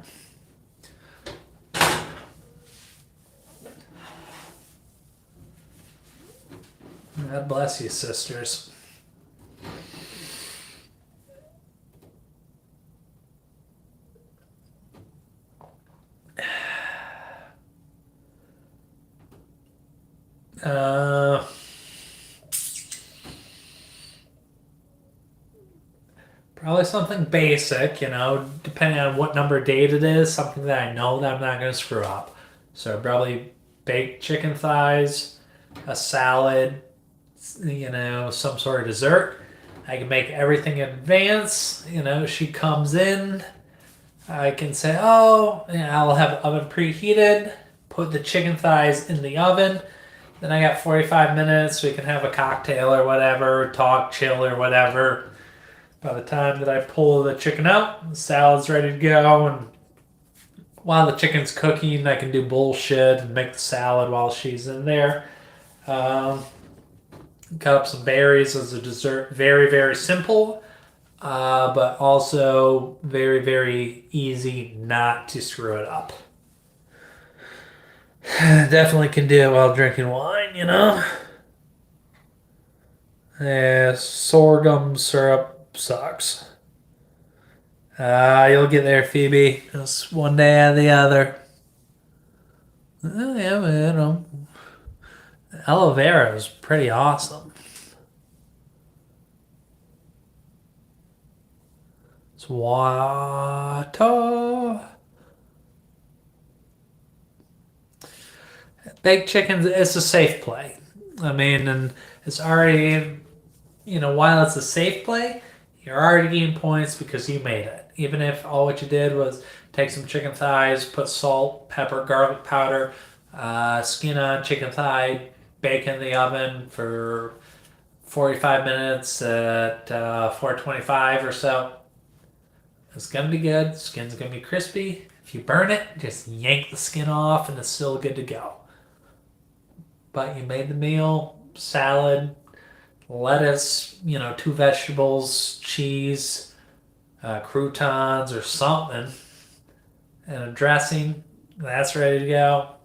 A: God bless you, sisters. Uh, Probably something basic, you know, depending on what number date it is, something that I know that I'm not going to screw up. So probably baked chicken thighs, a salad, you know, some sort of dessert. I can make everything in advance. You know, she comes in. I can say, oh, I'll have the oven preheated, put the chicken thighs in the oven. Then I got 45 minutes. We can have a cocktail or whatever, talk, chill or whatever. By the time that I pull the chicken out, the salad's ready to go, and while the chicken's cooking, I can do bullshit and make the salad while she's in there. Um, Cut up some berries as a dessert. Very, very simple, but also very, very easy not to screw it up. Definitely can do it while drinking wine, you know? Yeah, sorghum syrup sucks. You'll get there, Phoebe. Just one day or the other. Yeah, but, you know, aloe vera is pretty awesome. It's water. Baked chicken, it's a safe play. I mean, and it's already, while it's a safe play, you're already getting points because you made it. Even if all what you did was take some chicken thighs, put salt, pepper, garlic powder, skin on chicken thigh, bake in the oven for 45 minutes at 425 or so. It's going to be good. Skin's going to be crispy. If you burn it, just yank the skin off and it's still good to go. But you made the meal, salad, lettuce, two vegetables, cheese, croutons or something, and a dressing. That's ready to go.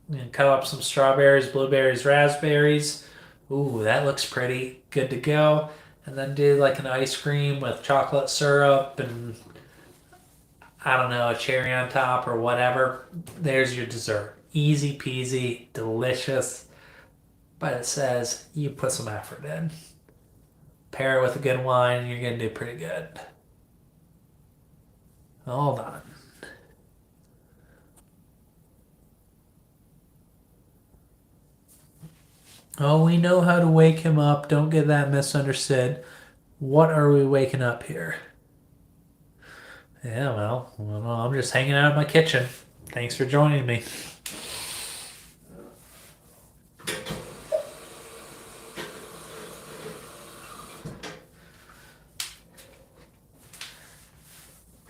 A: And cut up some strawberries, blueberries, raspberries. Ooh, that looks pretty good to go. And then do like an ice cream with chocolate syrup and I don't know, a cherry on top or whatever. There's your dessert. Easy peasy, delicious. But it says you put some effort in. Pair it with a good wine, and you're going to do pretty good. Hold on. Oh, we know how to wake him up. Don't get that misunderstood. What are we waking up here? Yeah, well, I'm just hanging out in my kitchen. Thanks for joining me.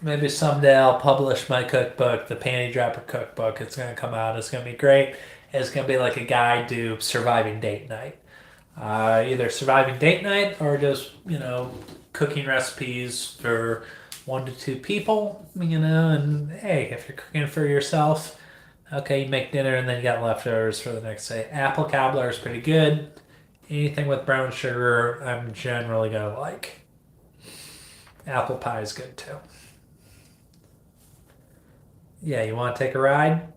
A: Maybe someday I'll publish my cookbook, the Panty Dropper Cookbook. It's going to come out. It's going to be great. It's going to be like a guide to surviving date night. Either surviving date night or just, cooking recipes for 1 to 2 people, and hey, if you're cooking for yourself, okay, you make dinner and then you got leftovers for the next day. Apple cobbler is pretty good. Anything with brown sugar, I'm generally going to like. Apple pie is good too. Yeah, you want to take a ride?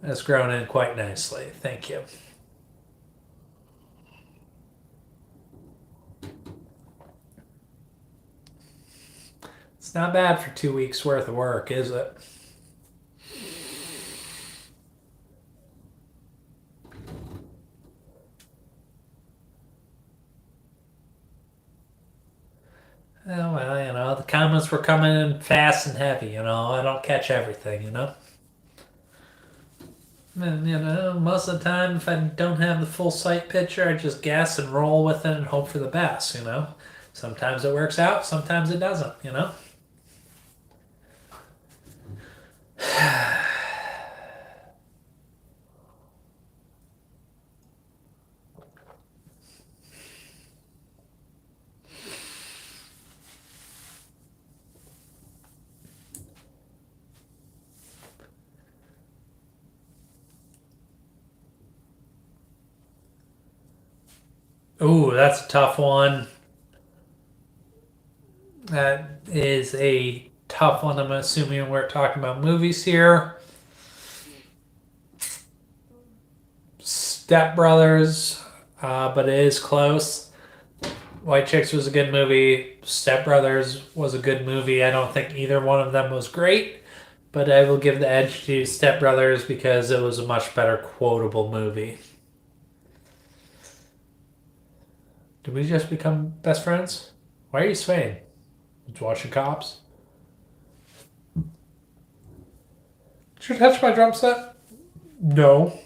A: It's grown in quite nicely. Thank you. It's not bad for 2 weeks worth of work, is it? Oh, well, the comments were coming in fast and heavy, I don't catch everything. And, most of the time, if I don't have the full sight picture, I just guess and roll with it and hope for the best. Sometimes it works out, sometimes it doesn't. Ooh, that's a tough one. That is a tough one. I'm assuming we're talking about movies here. Step Brothers, but it is close. White Chicks was a good movie. Step Brothers was a good movie. I don't think either one of them was great, but I will give the edge to Step Brothers because it was a much better quotable movie. Did we just become best friends? Why are you swaying? Just watching Cops? Did you touch my drum set? No.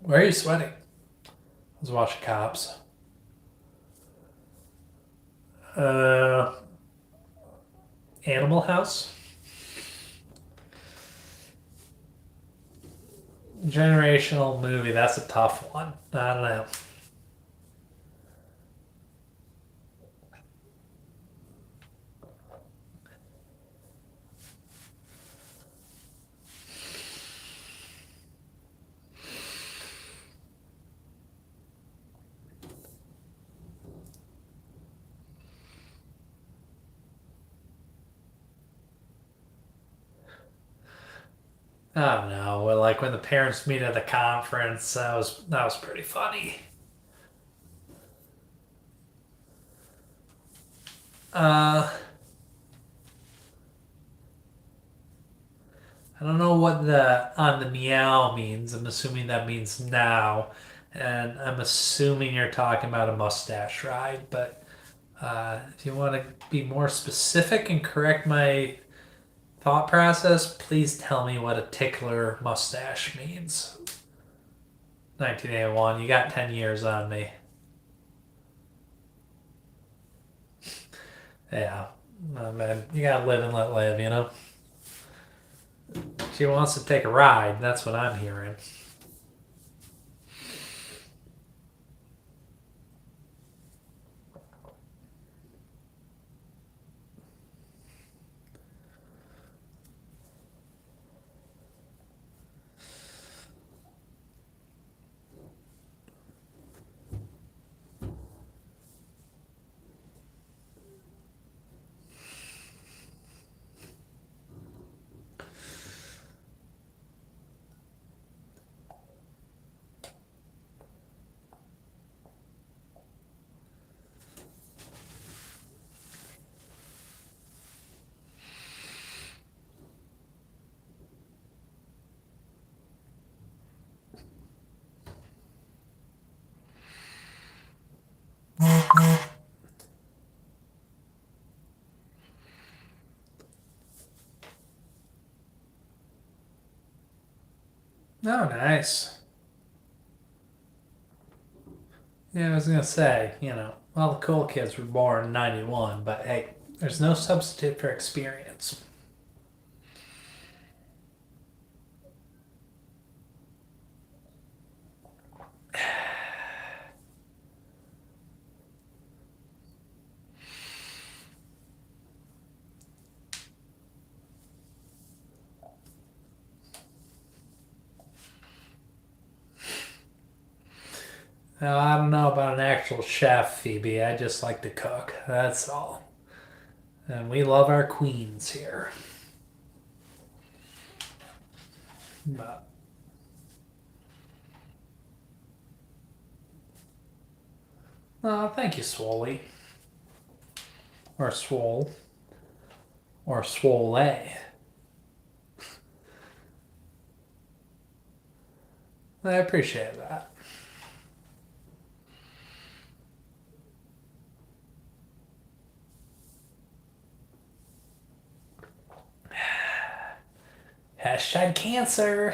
A: Where are you sweating? I was watching Cops. Uh, Animal House. Generational movie. That's a tough one. I don't know. I don't know. Well, like when the parents meet at the conference, that was pretty funny. Uh, I don't know what the on the meow means. I'm assuming that means now, and I'm assuming you're talking about a mustache ride. But if you want to be more specific and correct my thought process, please tell me what a tickler mustache means. 1981. You got 10 years on me. Yeah. Oh, man, you gotta live and let live, you know? She wants to take a ride. That's what I'm hearing. Oh, nice. Yeah, I was gonna say, all the cool kids were born in 91, but hey, there's no substitute for experience. Now, I don't know about an actual chef, Phoebe. I just like to cook. That's all. And we love our queens here. But, thank you, Swoley. Or Swole. Or Swole. I appreciate that. Hashtag cancer.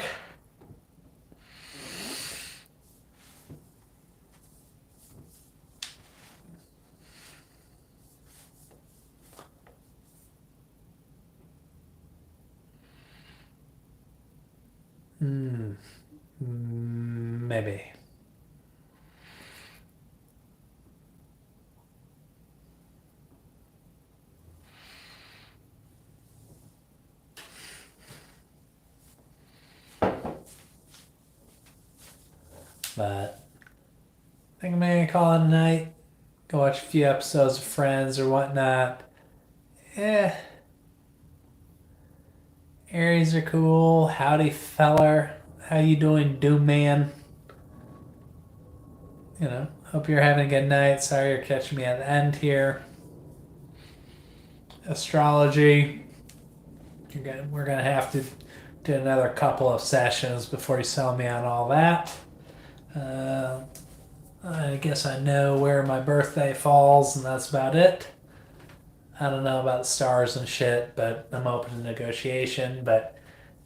A: Hmm. Maybe. But I think I'm gonna call it a night. Go watch a few episodes of Friends or whatnot. Eh, Aries are cool. Howdy, feller. How you doing, Doom Man? Hope you're having a good night. Sorry you're catching me at the end here. Astrology. We're gonna have to do another couple of sessions before you sell me on all that. Uh, I guess I know where my birthday falls, and that's about it. I don't know about the stars and shit, but I'm open to negotiation. But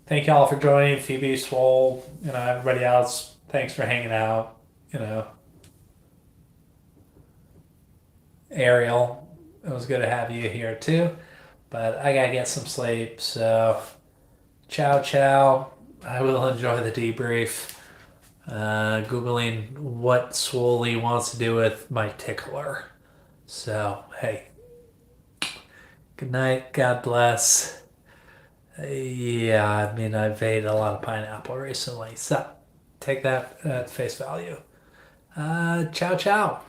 A: thank y'all for joining, Phoebe, Swole, everybody else. Thanks for hanging out. You know, Ariel, it was good to have you here too. But I gotta get some sleep. So, ciao, ciao. I will enjoy the debrief. Googling what Swoley wants to do with my tickler. So, hey, good night. God bless. Yeah, I mean, I've ate a lot of pineapple recently, so take that at face value. Ciao, ciao.